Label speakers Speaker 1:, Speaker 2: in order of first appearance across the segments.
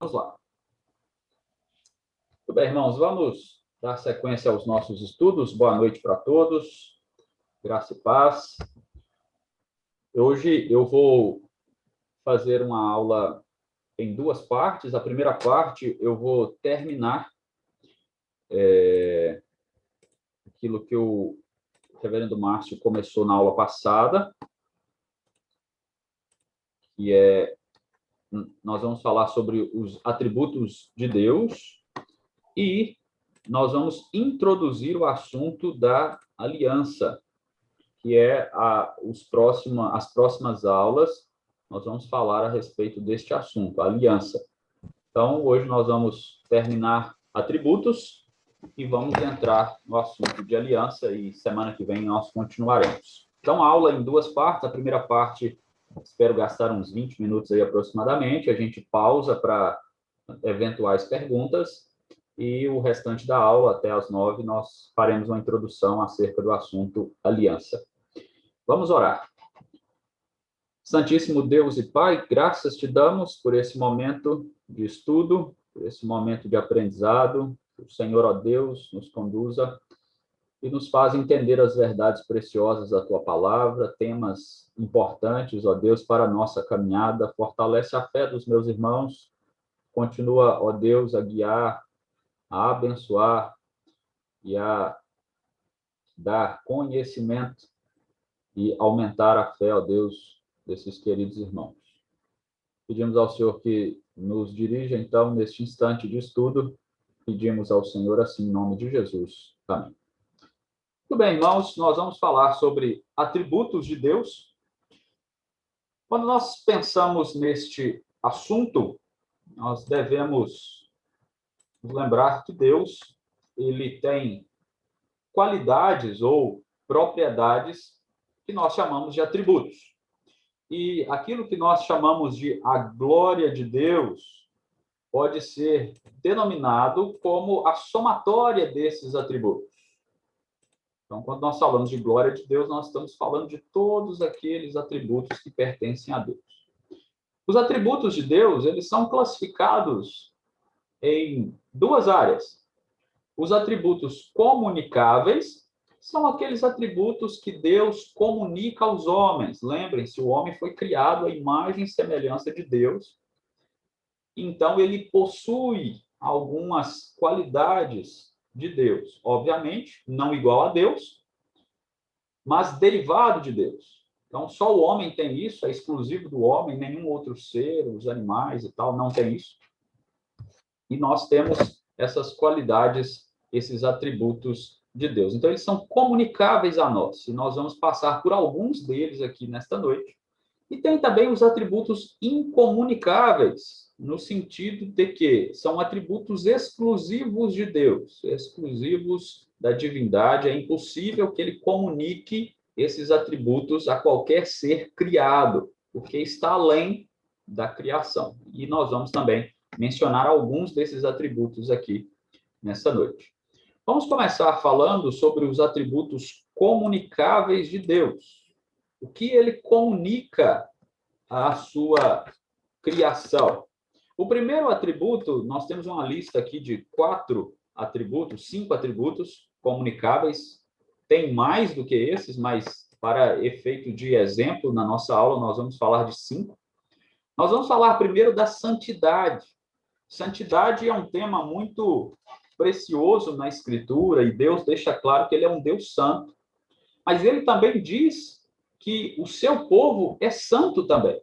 Speaker 1: Vamos lá. Muito bem, irmãos, vamos dar sequência aos nossos estudos. Boa noite para todos. Graça e paz. Hoje eu vou fazer uma aula em duas partes. A primeira parte eu vou terminar aquilo que o reverendo Márcio começou na aula passada, que nós vamos falar sobre os atributos de Deus e nós vamos introduzir o assunto da aliança, que é as próximas aulas, nós vamos falar a respeito deste assunto, a aliança. Então, hoje nós vamos terminar atributos e vamos entrar no assunto de aliança e semana que vem nós continuaremos. Então, a aula em duas partes. A primeira parte, espero gastar uns 20 minutos aí aproximadamente. A gente pausa para eventuais perguntas e o restante da aula, até às 9, nós faremos uma introdução acerca do assunto aliança. Vamos orar. Santíssimo Deus e Pai, graças te damos por esse momento de estudo, por esse momento de aprendizado. O Senhor, ó Deus, nos conduza e nos faz entender as verdades preciosas da tua palavra, temas importantes, ó Deus, para a nossa caminhada. Fortalece a fé dos meus irmãos. Continua, ó Deus, a guiar, a abençoar e a dar conhecimento e aumentar a fé, ó Deus, desses queridos irmãos. Pedimos ao Senhor que nos dirija, então, neste instante de estudo. Pedimos ao Senhor assim, em nome de Jesus. Amém. Muito bem, irmãos, nós vamos falar sobre atributos de Deus. Quando nós pensamos neste assunto, nós devemos nos lembrar que Deus, ele tem qualidades ou propriedades que nós chamamos de atributos. E aquilo que nós chamamos de a glória de Deus pode ser denominado como a somatória desses atributos. Então, quando nós falamos de glória de Deus, nós estamos falando de todos aqueles atributos que pertencem a Deus. Os atributos de Deus, eles são classificados em duas áreas. Os atributos comunicáveis são aqueles atributos que Deus comunica aos homens. Lembrem-se, o homem foi criado à imagem e semelhança de Deus. Então, ele possui algumas qualidades de Deus. Obviamente, não igual a Deus, mas derivado de Deus. Então, só o homem tem isso, é exclusivo do homem, nenhum outro ser, os animais e tal, não tem isso. E nós temos essas qualidades, esses atributos de Deus. Então, eles são comunicáveis a nós. E nós vamos passar por alguns deles aqui nesta noite. E tem também os atributos incomunicáveis, no sentido de que são atributos exclusivos de Deus, exclusivos da divindade. É impossível que ele comunique esses atributos a qualquer ser criado, porque está além da criação. E nós vamos também mencionar alguns desses atributos aqui nessa noite. Vamos começar falando sobre os atributos comunicáveis de Deus. O que ele comunica à sua criação? O primeiro atributo, nós temos uma lista aqui de 5 atributos comunicáveis. Tem mais do que esses, mas para efeito de exemplo, na nossa aula nós vamos falar de 5. Nós vamos falar primeiro da santidade. Santidade é um tema muito precioso na Escritura, e Deus deixa claro que ele é um Deus santo. Mas ele também diz que o seu povo é santo também.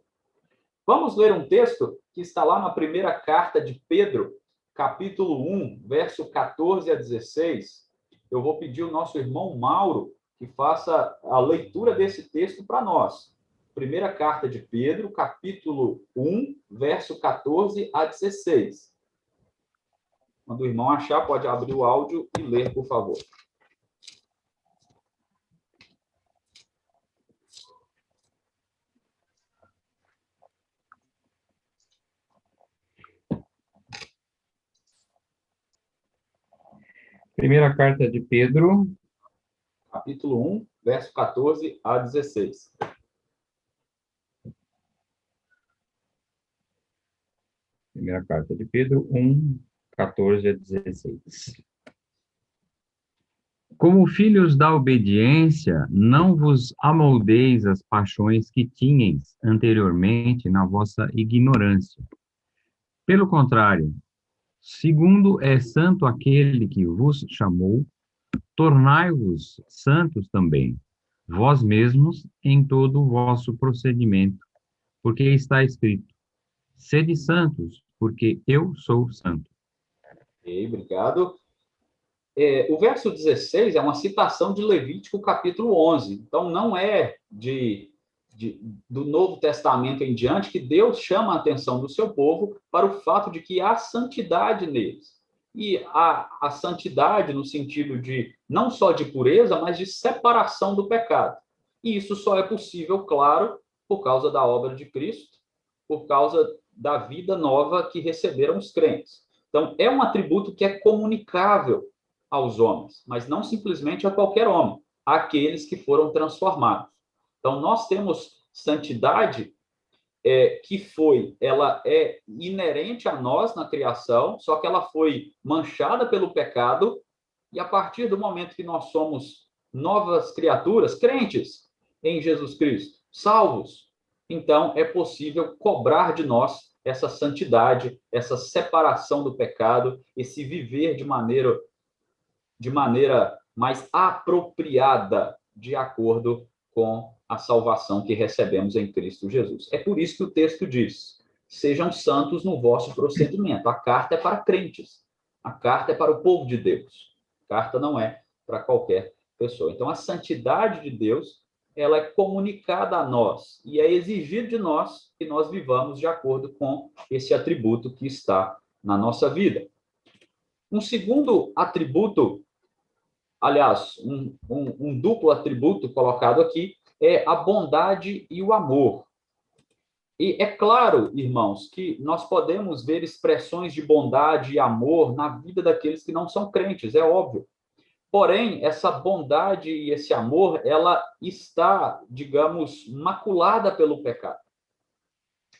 Speaker 1: Vamos ler um texto que está lá na primeira carta de Pedro, capítulo 1, verso 14 a 16. Eu vou pedir ao nosso irmão Mauro que faça a leitura desse texto para nós. Primeira carta de Pedro, capítulo 1, verso 14 a 16. Quando o irmão achar, pode abrir o áudio e ler, por favor.
Speaker 2: Primeira carta de Pedro,
Speaker 1: Capítulo 1, verso 14 a 16.
Speaker 2: Primeira carta de Pedro 1, 14 a 16. Como filhos da obediência, não vos amoldeis as paixões que tinhais anteriormente na vossa ignorância. Pelo contrário, segundo é santo aquele que vos chamou, tornai-vos santos também, vós mesmos, em todo o vosso procedimento, porque está escrito: sede santos, porque eu sou santo.
Speaker 1: Ok, obrigado. O verso 16 é uma citação de Levítico capítulo 11. Então, não é do Novo Testamento em diante que Deus chama a atenção do seu povo para o fato de que há santidade neles. E a santidade no sentido de não só de pureza, mas de separação do pecado. E isso só é possível, claro, por causa da obra de Cristo, por causa da vida nova que receberam os crentes. Então, é um atributo que é comunicável aos homens, mas não simplesmente a qualquer homem, àqueles que foram transformados. Então, nós temos santidade ela é inerente a nós na criação, só que ela foi manchada pelo pecado, e a partir do momento que nós somos novas criaturas, crentes em Jesus Cristo, salvos, então é possível cobrar de nós essa santidade, essa separação do pecado, esse viver de maneira mais apropriada, de acordo com a salvação que recebemos em Cristo Jesus. É por isso que o texto diz: sejam santos no vosso procedimento. A carta é para crentes, a carta é para o povo de Deus, a carta não é para qualquer pessoa. Então, a santidade de Deus, ela é comunicada a nós e é exigido de nós que nós vivamos de acordo com esse atributo que está na nossa vida. Um segundo atributo, aliás, um duplo atributo colocado aqui, é a bondade e o amor. E é claro, irmãos, que nós podemos ver expressões de bondade e amor na vida daqueles que não são crentes, é óbvio. Porém, essa bondade e esse amor, ela está, digamos, maculada pelo pecado.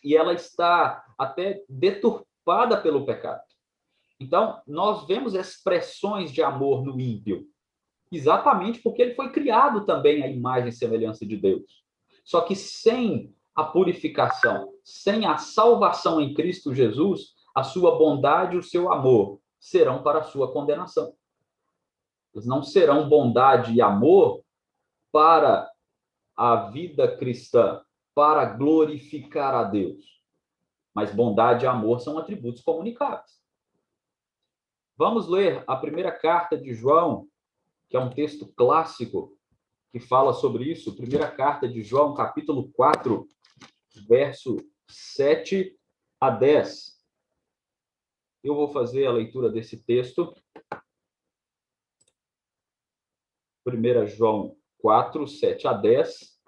Speaker 1: E ela está até deturpada pelo pecado. Então, nós vemos expressões de amor no ímpio, exatamente porque ele foi criado também à imagem e semelhança de Deus. Só que sem a purificação, sem a salvação em Cristo Jesus, a sua bondade e o seu amor serão para a sua condenação. Eles não serão bondade e amor para a vida cristã, para glorificar a Deus. Mas bondade e amor são atributos comunicáveis. Vamos ler a primeira carta de João, que é um texto clássico que fala sobre isso. Primeira carta de João, capítulo 4, verso 7 a 10. Eu vou fazer a leitura desse texto. 1 João 4, 7 a 10.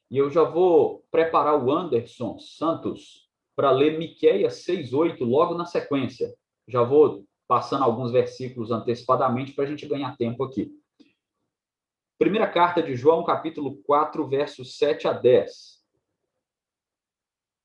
Speaker 1: E eu já vou preparar o Anderson Santos para ler Miqueias 6, 8, logo na sequência. Já vou passando alguns versículos antecipadamente para a gente ganhar tempo aqui. Primeira carta de João, capítulo 4, versos 7 a 10.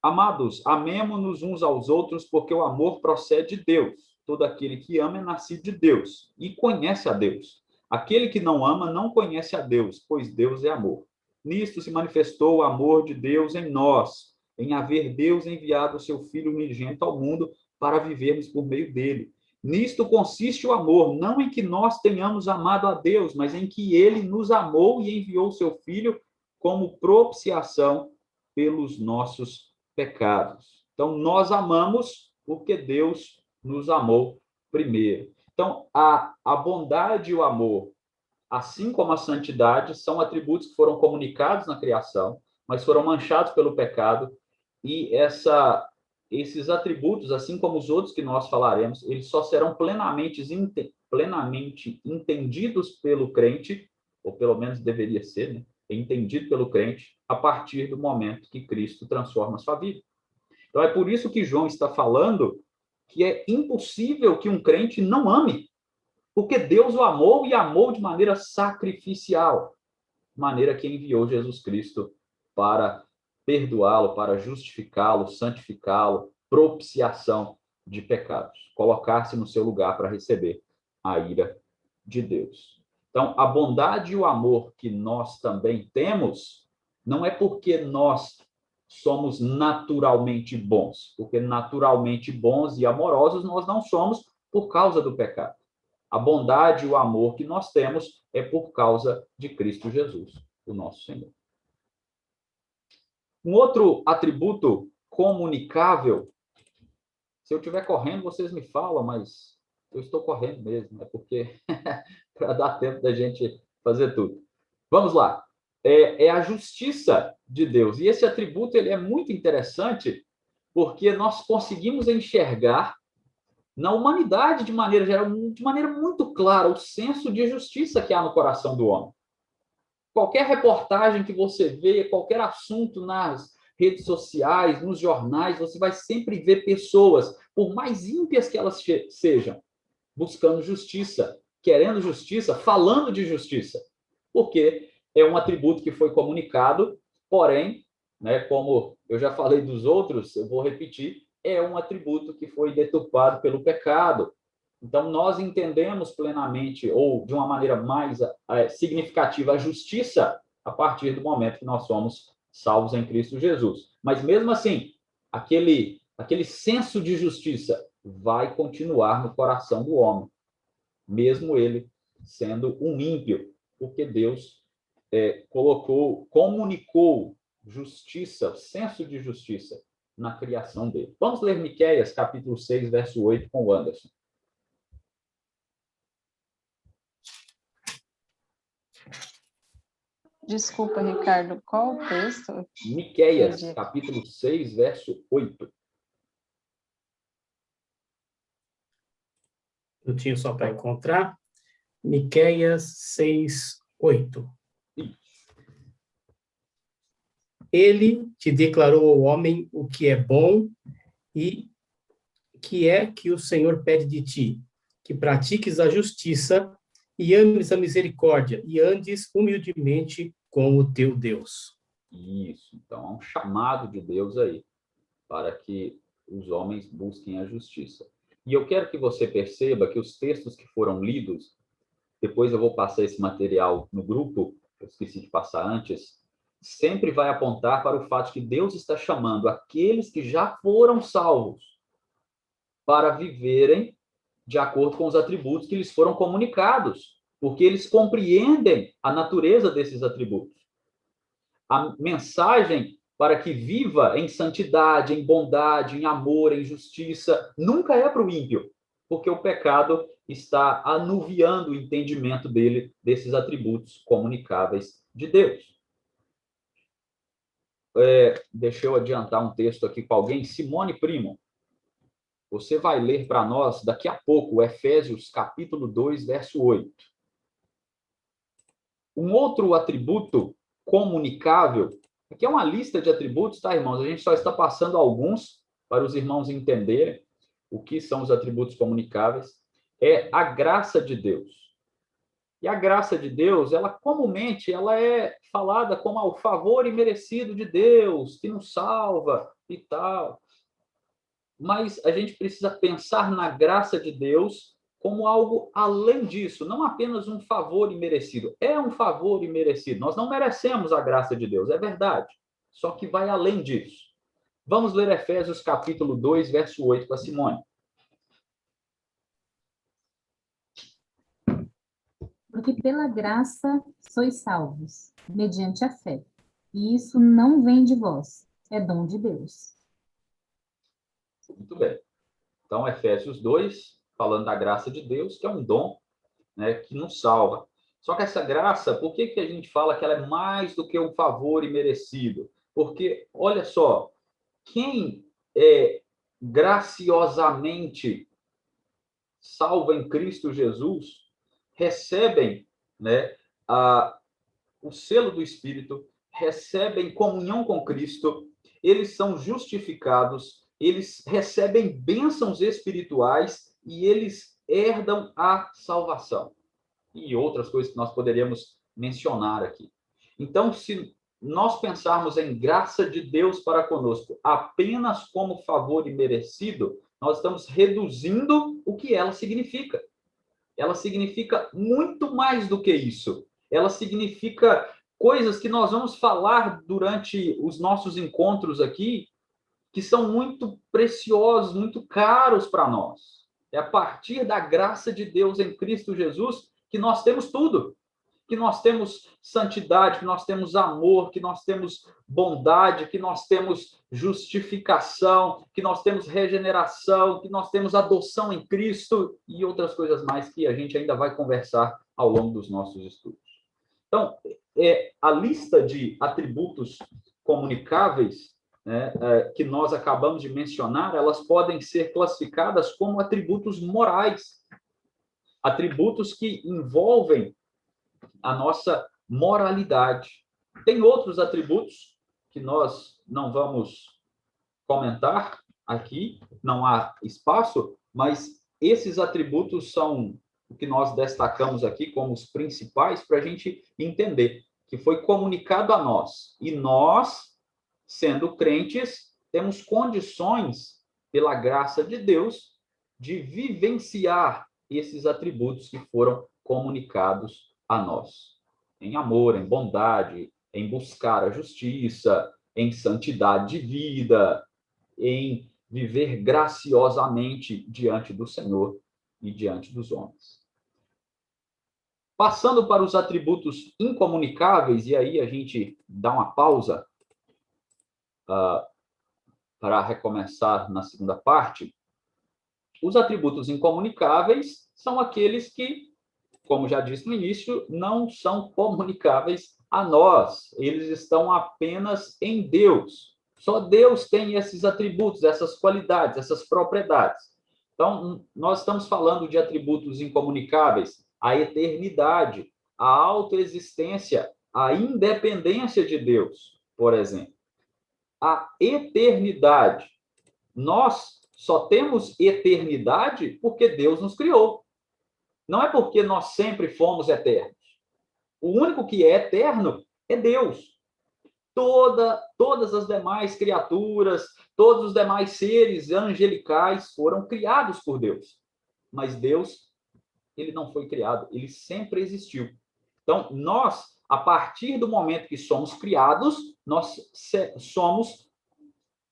Speaker 1: Amados, amemo-nos uns aos outros, porque o amor procede de Deus. Todo aquele que ama é nascido de Deus e conhece a Deus. Aquele que não ama não conhece a Deus, pois Deus é amor. Nisto se manifestou o amor de Deus em nós, em haver Deus enviado o seu Filho unigênito ao mundo para vivermos por meio dele. Nisto consiste o amor, não em que nós tenhamos amado a Deus, mas em que ele nos amou e enviou o seu Filho como propiciação pelos nossos pecados. Então, nós amamos porque Deus nos amou primeiro. Então, a bondade e o amor, assim como a santidade, são atributos que foram comunicados na criação, mas foram manchados pelo pecado, e esses atributos, assim como os outros que nós falaremos, eles só serão plenamente entendidos pelo crente, ou pelo menos deveria ser, né? Entendido pelo crente, a partir do momento que Cristo transforma a sua vida. Então, é por isso que João está falando que é impossível que um crente não ame, porque Deus o amou e amou de maneira sacrificial, maneira que enviou Jesus Cristo para perdoá-lo, para justificá-lo, santificá-lo, propiciação de pecados, colocar-se no seu lugar para receber a ira de Deus. Então, a bondade e o amor que nós também temos, não é porque nós somos naturalmente bons, porque naturalmente bons e amorosos nós não somos por causa do pecado. A bondade e o amor que nós temos é por causa de Cristo Jesus, o nosso Senhor. Um outro atributo comunicável, se eu estiver correndo, vocês me falam, mas eu estou correndo mesmo, é porque para dar tempo da gente fazer tudo. Vamos lá. É a justiça de Deus. E esse atributo ele é muito interessante porque nós conseguimos enxergar na humanidade, de maneira geral, de maneira muito clara, o senso de justiça que há no coração do homem. Qualquer reportagem que você vê, qualquer assunto nas redes sociais, nos jornais, você vai sempre ver pessoas, por mais ímpias que elas sejam, buscando justiça, querendo justiça, falando de justiça. Porque é um atributo que foi comunicado, porém, né, como eu já falei dos outros, eu vou repetir, é um atributo que foi deturpado pelo pecado. Então, nós entendemos plenamente, ou de uma maneira mais significativa, a justiça a partir do momento que nós somos salvos em Cristo Jesus. Mas, mesmo assim, aquele senso de justiça vai continuar no coração do homem, mesmo ele sendo um ímpio, porque Deus comunicou justiça, senso de justiça na criação dele. Vamos ler Miqueias, capítulo 6, verso 8, com o Anderson.
Speaker 3: Desculpa, Ricardo, qual o texto?
Speaker 1: Miqueias, capítulo 6, verso 8.
Speaker 4: Eu tinha só para encontrar. Miqueias 6, 8. Ele te declarou ao homem o que é bom e que é que o Senhor pede de ti, que pratiques a justiça e ames a misericórdia e andes humildemente com o teu Deus.
Speaker 1: Isso, então é um chamado de Deus aí, para que os homens busquem a justiça. E eu quero que você perceba que os textos que foram lidos, depois eu vou passar esse material no grupo, eu esqueci de passar antes, sempre vai apontar para o fato de que Deus está chamando aqueles que já foram salvos para viverem de acordo com os atributos que lhes foram comunicados, porque eles compreendem a natureza desses atributos. A mensagem para que viva em santidade, em bondade, em amor, em justiça, nunca é para o ímpio, porque o pecado está anuviando o entendimento dele desses atributos comunicáveis de Deus. Deixa eu adiantar um texto aqui com alguém. Simone Primo, você vai ler para nós daqui a pouco Efésios capítulo 2, verso 8. Um outro atributo comunicável, aqui é uma lista de atributos, tá, irmãos? A gente só está passando alguns para os irmãos entenderem o que são os atributos comunicáveis. É a graça de Deus. E a graça de Deus, ela comumente, ela é falada como o favor imerecido de Deus, que nos salva e tal. Mas a gente precisa pensar na graça de Deus como algo além disso, não apenas um favor imerecido. É um favor imerecido. Nós não merecemos a graça de Deus, é verdade. Só que vai além disso. Vamos ler Efésios capítulo 2, verso 8 com a Simone.
Speaker 5: Porque pela graça sois salvos, mediante a fé. E isso não vem de vós, é dom de Deus.
Speaker 1: Muito bem. Então, Efésios 2, falando da graça de Deus, que é um dom, né, que nos salva. Só que essa graça, por que a gente fala que ela é mais do que um favor imerecido? Porque, olha só, quem é graciosamente salvo em Cristo Jesus, recebem, né, o selo do Espírito, recebem comunhão com Cristo, eles são justificados, eles recebem bênçãos espirituais e eles herdam a salvação. E outras coisas que nós poderíamos mencionar aqui. Então, se nós pensarmos em graça de Deus para conosco apenas como favor imerecido, nós estamos reduzindo o que ela significa. Ela significa muito mais do que isso. Ela significa coisas que nós vamos falar durante os nossos encontros aqui, que são muito preciosos, muito caros para nós. É a partir da graça de Deus em Cristo Jesus que nós temos tudo. Que nós temos santidade, que nós temos amor, que nós temos bondade, que nós temos justificação, que nós temos regeneração, que nós temos adoção em Cristo e outras coisas mais que a gente ainda vai conversar ao longo dos nossos estudos. Então, a lista de atributos comunicáveis, né, que nós acabamos de mencionar, elas podem ser classificadas como atributos morais, atributos que envolvem a nossa moralidade. Tem outros atributos que nós não vamos comentar aqui, não há espaço, mas esses atributos são o que nós destacamos aqui como os principais para a gente entender que foi comunicado a nós. E nós, sendo crentes, temos condições, pela graça de Deus, de vivenciar esses atributos que foram comunicados a nós, em amor, em bondade, em buscar a justiça, em santidade de vida, em viver graciosamente diante do Senhor e diante dos homens. Passando para os atributos incomunicáveis, e aí a gente dá uma pausa para recomeçar na segunda parte. Os atributos incomunicáveis são aqueles que, como já disse no início, não são comunicáveis a nós. Eles estão apenas em Deus. Só Deus tem esses atributos, essas qualidades, essas propriedades. Então, nós estamos falando de atributos incomunicáveis, a eternidade, a autoexistência, a independência de Deus, por exemplo. A eternidade. Nós só temos eternidade porque Deus nos criou. Não é porque nós sempre fomos eternos. O único que é eterno é Deus. Todas as demais criaturas, todos os demais seres angelicais foram criados por Deus. Mas Deus, ele não foi criado, ele sempre existiu. Então, nós, a partir do momento que somos criados, nós somos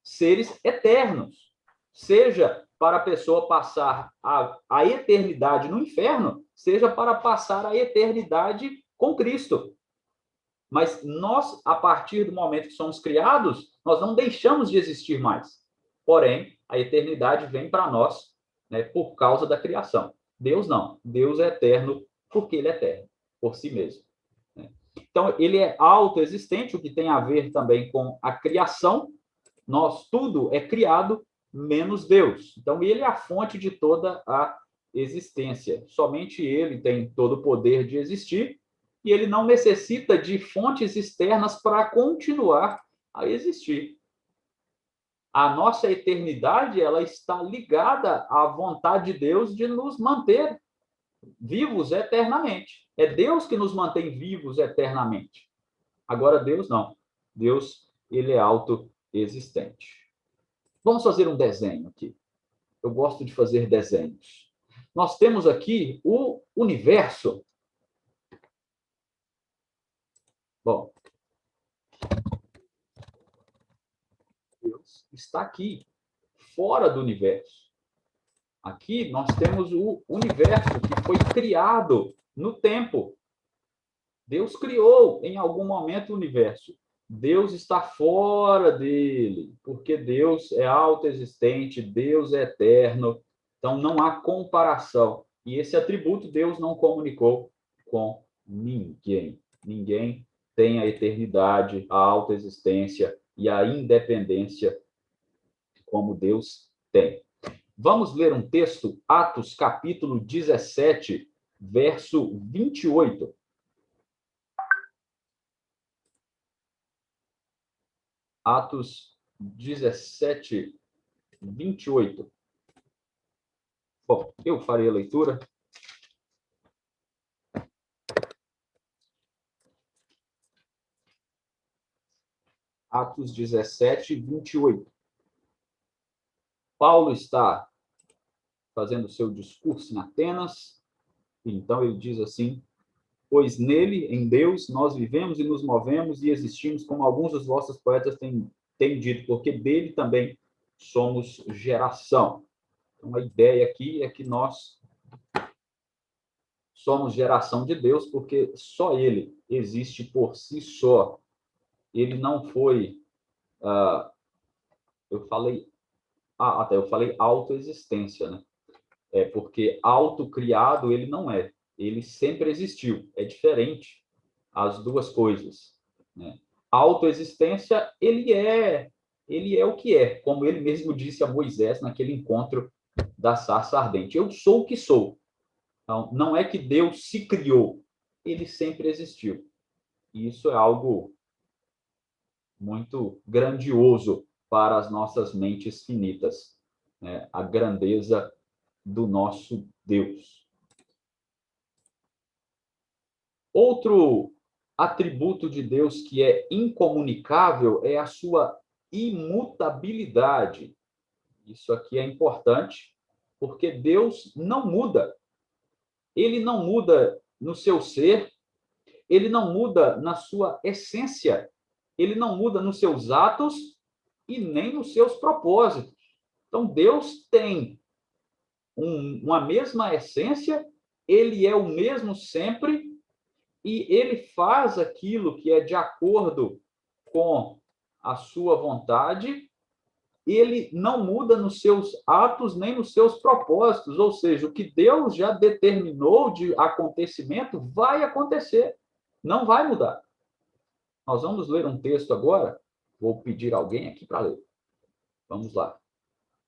Speaker 1: seres eternos. Seja para a pessoa passar a eternidade no inferno, seja para passar a eternidade com Cristo. Mas nós, a partir do momento que somos criados, nós não deixamos de existir mais. Porém, a eternidade vem para nós, né, por causa da criação. Deus não. Deus é eterno porque ele é eterno, por si mesmo. Então, ele é autoexistente, o que tem a ver também com a criação. Tudo é criado, menos Deus. Então, ele é a fonte de toda a existência. Somente ele tem todo o poder de existir e ele não necessita de fontes externas para continuar a existir. A nossa eternidade, ela está ligada à vontade de Deus de nos manter vivos eternamente. É Deus que nos mantém vivos eternamente. Agora, Deus não. Deus, ele é autoexistente. Vamos fazer um desenho aqui. Eu gosto de fazer desenhos. Nós temos aqui o universo. Bom, Deus está aqui, fora do universo. Aqui nós temos o universo que foi criado no tempo. Deus criou em algum momento o universo. Deus está fora dele, porque Deus é autoexistente, Deus é eterno, então não há comparação. E esse atributo Deus não comunicou com ninguém. Ninguém tem a eternidade, a autoexistência e a independência como Deus tem. Vamos ler um texto, Atos capítulo 17, verso 28. Atos 17, 28. Bom, eu farei a leitura. Atos 17, 28. Paulo está fazendo o seu discurso em Atenas. Então ele diz assim: pois nele, em Deus, nós vivemos e nos movemos e existimos, como alguns dos vossos poetas têm dito, porque dele também somos geração. Então, a ideia aqui é que nós somos geração de Deus, porque só ele existe por si só. Ele não foi... eu falei autoexistência, né? Porque autocriado ele não é. Ele sempre existiu. É diferente as duas coisas, né? Autoexistência, ele é o que é, como ele mesmo disse a Moisés naquele encontro da sarça ardente. Eu sou o que sou. Então, não é que Deus se criou, ele sempre existiu. E isso é algo muito grandioso para as nossas mentes finitas, né? A grandeza do nosso Deus. Outro atributo de Deus que é incomunicável é a sua imutabilidade. Isso aqui é importante, porque Deus não muda. Ele não muda no seu ser, ele não muda na sua essência, ele não muda nos seus atos e nem nos seus propósitos. Então, Deus tem uma mesma essência, ele é o mesmo sempre, e ele faz aquilo que é de acordo com a sua vontade, ele não muda nos seus atos nem nos seus propósitos, ou seja, o que Deus já determinou de acontecimento vai acontecer, não vai mudar. Nós vamos ler um texto agora, vou pedir alguém aqui para ler. Vamos lá.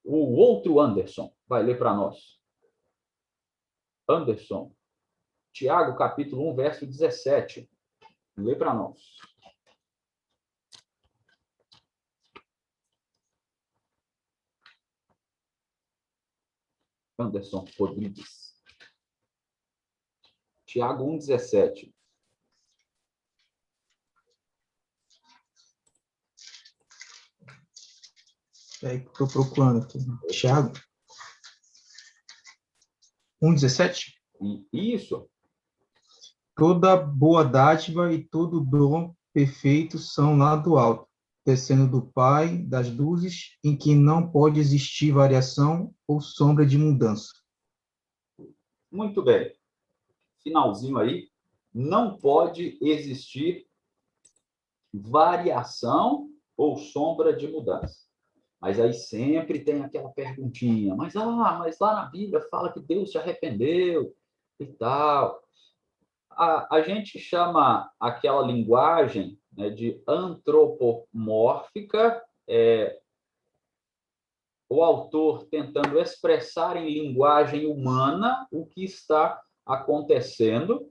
Speaker 1: O outro Anderson vai ler para nós. Anderson, Tiago, capítulo 1, verso 17. Lê para nós. Anderson Rodrigues. Tiago 1, 17.
Speaker 6: Estou procurando aqui. Tiago 1,17?
Speaker 1: Isso.
Speaker 6: Toda boa dádiva e todo dom perfeito são lá do alto, descendo do Pai das luzes, em que não pode existir variação ou sombra de mudança.
Speaker 1: Muito bem. Finalzinho aí. Não pode existir variação ou sombra de mudança. Mas aí sempre tem aquela perguntinha, mas lá na Bíblia fala que Deus se arrependeu e tal. A gente chama aquela linguagem, né, de antropomórfica, o autor tentando expressar em linguagem humana o que está acontecendo,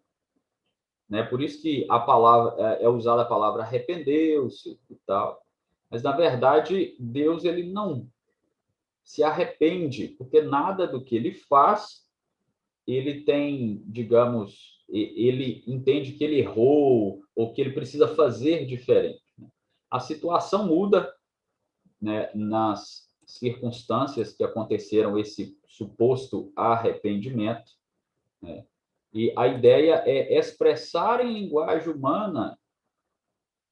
Speaker 1: né? Por isso que a palavra é usada a palavra arrependeu-se e tal. Mas, na verdade, Deus ele não se arrepende, porque nada do que ele faz, ele tem, digamos, ele entende que ele errou ou que ele precisa fazer diferente. A situação muda, né, nas circunstâncias que aconteceram esse suposto arrependimento, né? E a ideia é expressar em linguagem humana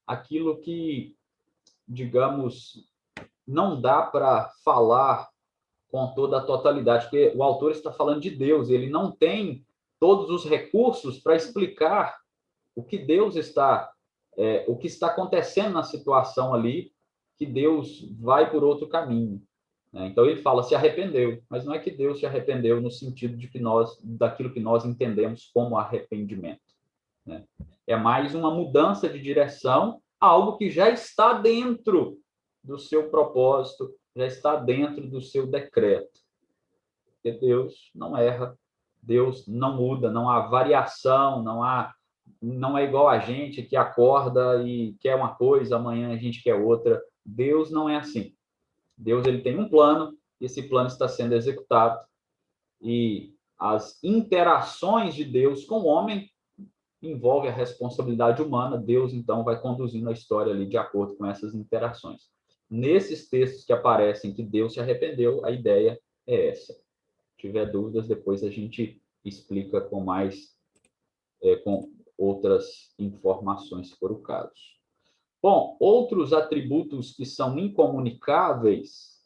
Speaker 1: aquilo que, digamos, não dá para falar com toda a totalidade, porque o autor está falando de Deus, ele não tem todos os recursos para explicar o que Deus está, o que está acontecendo na situação ali, que Deus vai por outro caminho, né? Então ele fala, se arrependeu, mas não é que Deus se arrependeu no sentido de que daquilo que nós entendemos como arrependimento, né? É mais uma mudança de direção, algo que já está dentro do seu propósito, já está dentro do seu decreto. Porque Deus não erra, Deus não muda, não há variação, não é igual a gente que acorda e quer uma coisa, amanhã a gente quer outra. Deus não é assim. Deus ele tem um plano, esse plano está sendo executado, e as interações de Deus com o homem envolve a responsabilidade humana. Deus, então, vai conduzindo a história ali de acordo com essas interações. Nesses textos que aparecem que Deus se arrependeu, a ideia é essa. tiver dúvidas, depois a gente explica com mais, com outras informações, se for o caso. Bom, outros atributos que são incomunicáveis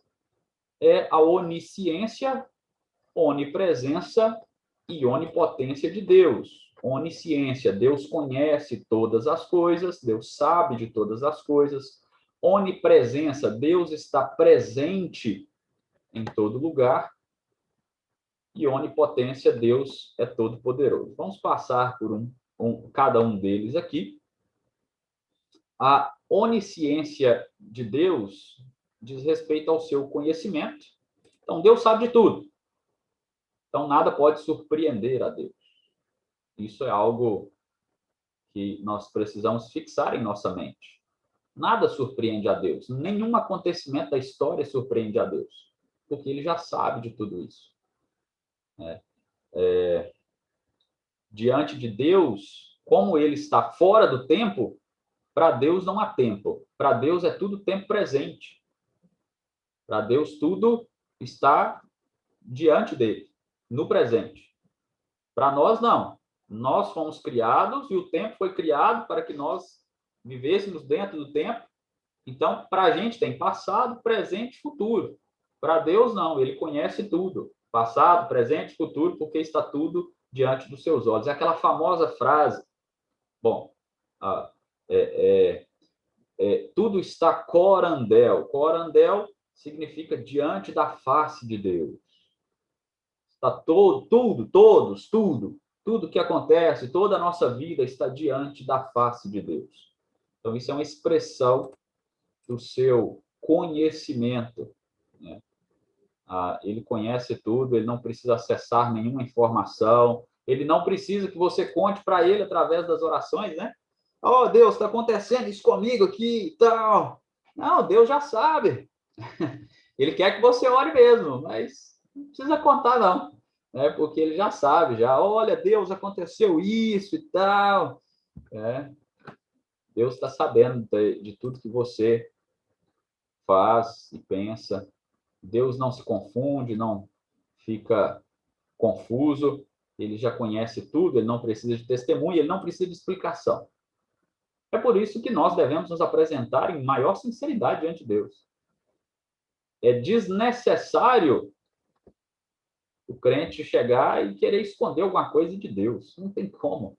Speaker 1: é a onisciência, onipresença e onipotência de Deus. Onisciência, Deus conhece todas as coisas, Deus sabe de todas as coisas. Onipresença, Deus está presente em todo lugar. E onipotência, Deus é todo-poderoso. Vamos passar por cada um deles aqui. A onisciência de Deus diz respeito ao seu conhecimento. Então, Deus sabe de tudo. Então, nada pode surpreender a Deus. Isso é algo que nós precisamos fixar em nossa mente. Nada surpreende a Deus. Nenhum acontecimento da história surpreende a Deus, porque ele já sabe de tudo isso. Diante de Deus, como ele está fora do tempo, para Deus não há tempo. Para Deus é tudo tempo presente. Para Deus tudo está diante dele, no presente. Para nós, não. Nós fomos criados e o tempo foi criado para que nós vivêssemos dentro do tempo. Então, para a gente tem passado, presente e futuro. Para Deus, não. Ele conhece tudo. Passado, presente e futuro, porque está tudo diante dos seus olhos. É aquela famosa frase. Bom, tudo está corandel. Corandel significa diante da face de Deus. Está tudo que acontece, toda a nossa vida está diante da face de Deus. Então, isso é uma expressão do seu conhecimento, né? Ele conhece tudo, ele não precisa acessar nenhuma informação, ele não precisa que você conte para ele através das orações, né? Oh, Deus, está acontecendo isso comigo aqui e tal. Não, Deus já sabe. Ele quer que você ore mesmo, mas não precisa contar, não. Porque ele já sabe, já. Olha, Deus, aconteceu isso e tal. Deus está sabendo de tudo que você faz e pensa. Deus não se confunde, não fica confuso. Ele já conhece tudo, ele não precisa de testemunha, ele não precisa de explicação. É por isso que nós devemos nos apresentar em maior sinceridade diante de Deus. É desnecessário o crente chegar e querer esconder alguma coisa de Deus. Não tem como.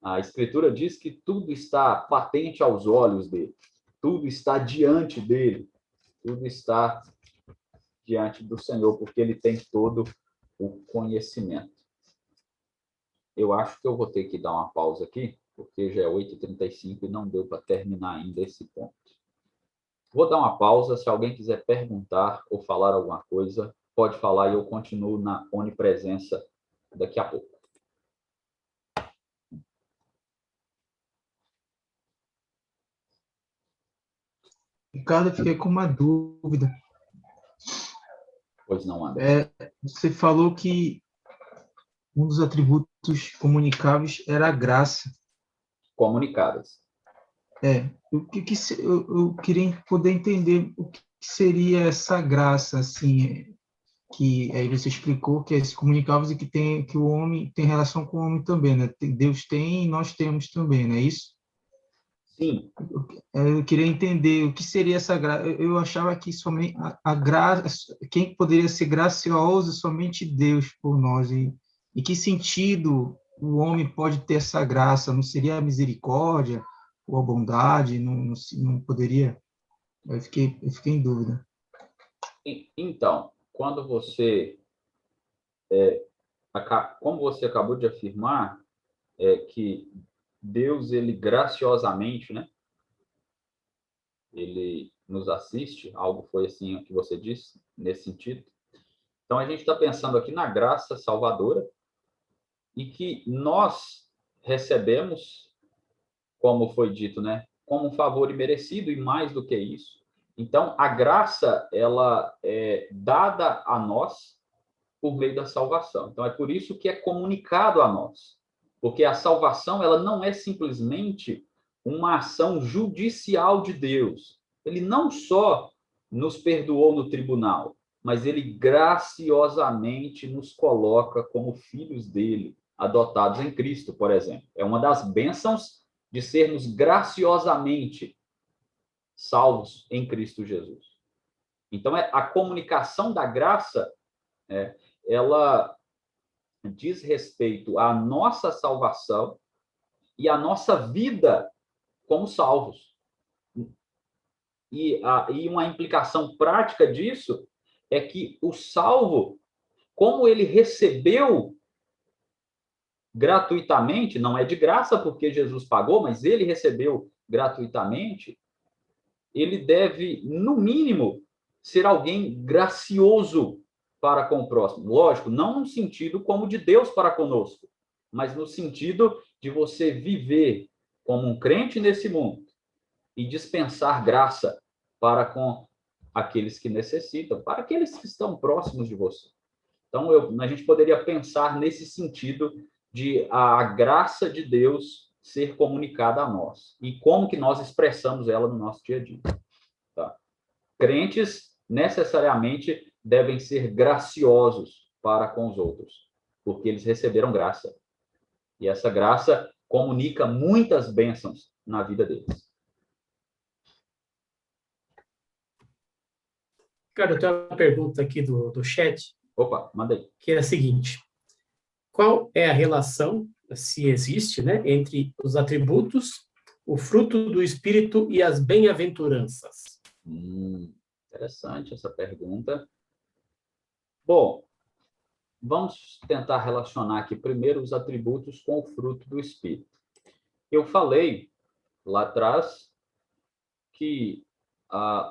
Speaker 1: A Escritura diz que tudo está patente aos olhos dele. Tudo está diante dele. Tudo está diante do Senhor, porque ele tem todo o conhecimento. Eu acho que eu vou ter que dar uma pausa aqui, porque já é 8h35 e não deu para terminar ainda esse ponto. Vou dar uma pausa. Se alguém quiser perguntar ou falar alguma coisa, pode falar e eu continuo na onipresença daqui a pouco.
Speaker 6: Ricardo, eu fiquei com uma dúvida.
Speaker 1: Pois não, André.
Speaker 6: Você falou que um dos atributos comunicáveis era a graça.
Speaker 1: Comunicadas.
Speaker 6: Eu queria poder entender o que seria essa graça, assim, que aí você explicou que é esse comunicáveis e que o homem tem relação com o homem também, né? Deus tem e nós temos também, não é isso?
Speaker 1: Sim.
Speaker 6: Eu queria entender o que seria essa graça. Eu achava que somente a graça, quem poderia ser gracioso, somente Deus por nós. E que sentido o homem pode ter essa graça? Não seria a misericórdia ou a bondade? Não poderia? Eu fiquei em dúvida.
Speaker 1: Então, quando você, como você acabou de afirmar, que Deus, ele graciosamente, né? Ele nos assiste, algo foi assim o que você disse, nesse sentido. Então, a gente está pensando aqui na graça salvadora e que nós recebemos, como foi dito, né? Como um favor imerecido e mais do que isso. Então, a graça, ela é dada a nós por meio da salvação. Então, é por isso que é comunicado a nós. Porque a salvação, ela não é simplesmente uma ação judicial de Deus. Ele não só nos perdoou no tribunal, mas ele graciosamente nos coloca como filhos dele, adotados em Cristo, por exemplo. É uma das bênçãos de sermos graciosamente salvos em Cristo Jesus. Então, a comunicação da graça, ela diz respeito à nossa salvação e à nossa vida como salvos. E uma implicação prática disso é que o salvo, como ele recebeu gratuitamente, não é de graça porque Jesus pagou, mas ele recebeu gratuitamente, ele deve, no mínimo, ser alguém gracioso para com o próximo. Lógico, não no sentido como de Deus para conosco, mas no sentido de você viver como um crente nesse mundo e dispensar graça para com aqueles que necessitam, para aqueles que estão próximos de você. Então, a gente poderia pensar nesse sentido de a graça de Deus ser comunicada a nós e como que nós expressamos ela no nosso dia a dia. Tá? Crentes necessariamente devem ser graciosos para com os outros, porque eles receberam graça. E essa graça comunica muitas bênçãos na vida deles.
Speaker 4: Ricardo, eu tenho uma pergunta aqui do chat,
Speaker 1: Opa, manda aí.
Speaker 4: que é a seguinte: qual é a relação, se existe, né, entre os atributos, o fruto do Espírito e as bem-aventuranças?
Speaker 1: Interessante essa pergunta. Bom, vamos tentar relacionar aqui primeiro os atributos com o fruto do Espírito. Eu falei lá atrás que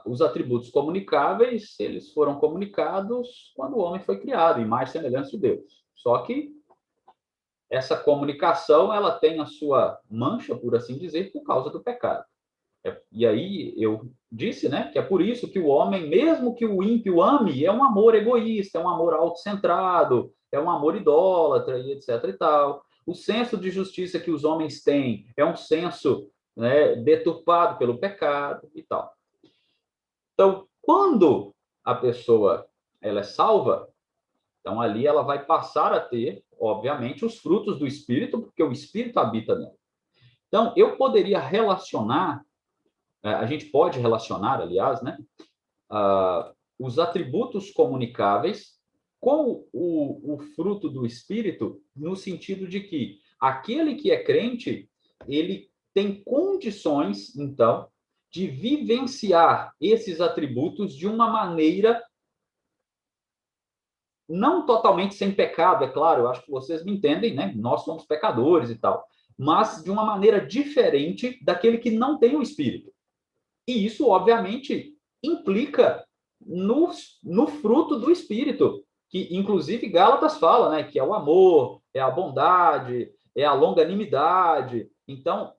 Speaker 1: os atributos comunicáveis, eles foram comunicados quando o homem foi criado, em imagem e semelhança de Deus. Só que essa comunicação, ela tem a sua mancha, por assim dizer, por causa do pecado. E aí eu disse, né, que é por isso que o homem, mesmo que o ímpio ame, é um amor egoísta, é um amor autocentrado, é um amor idólatra e etc e tal. O senso de justiça que os homens têm é um senso, né, deturpado pelo pecado e tal. Então, quando a pessoa ela é salva, então ali ela vai passar a ter, obviamente, os frutos do Espírito, porque o Espírito habita nela. Então, eu poderia relacionar, a gente pode relacionar, aliás, né, os atributos comunicáveis com o fruto do Espírito, no sentido de que aquele que é crente, ele tem condições, então, de vivenciar esses atributos de uma maneira não totalmente sem pecado, é claro, eu acho que vocês me entendem, né? Nós somos pecadores e tal, mas de uma maneira diferente daquele que não tem o Espírito. E isso, obviamente, implica no fruto do Espírito, que, inclusive, Gálatas fala, né? Que é o amor, é a bondade, é a longanimidade. Então,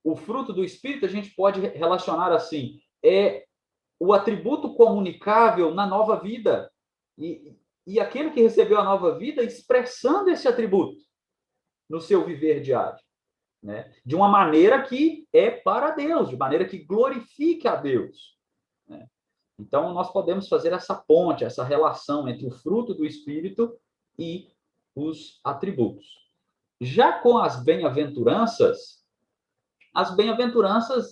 Speaker 1: o fruto do Espírito, a gente pode relacionar assim, é o atributo comunicável na nova vida, e aquele que recebeu a nova vida expressando esse atributo no seu viver diário, né? De uma maneira que é para Deus, de maneira que glorifique a Deus, né? Então, nós podemos fazer essa ponte, essa relação entre o fruto do Espírito e os atributos. Já com as bem-aventuranças,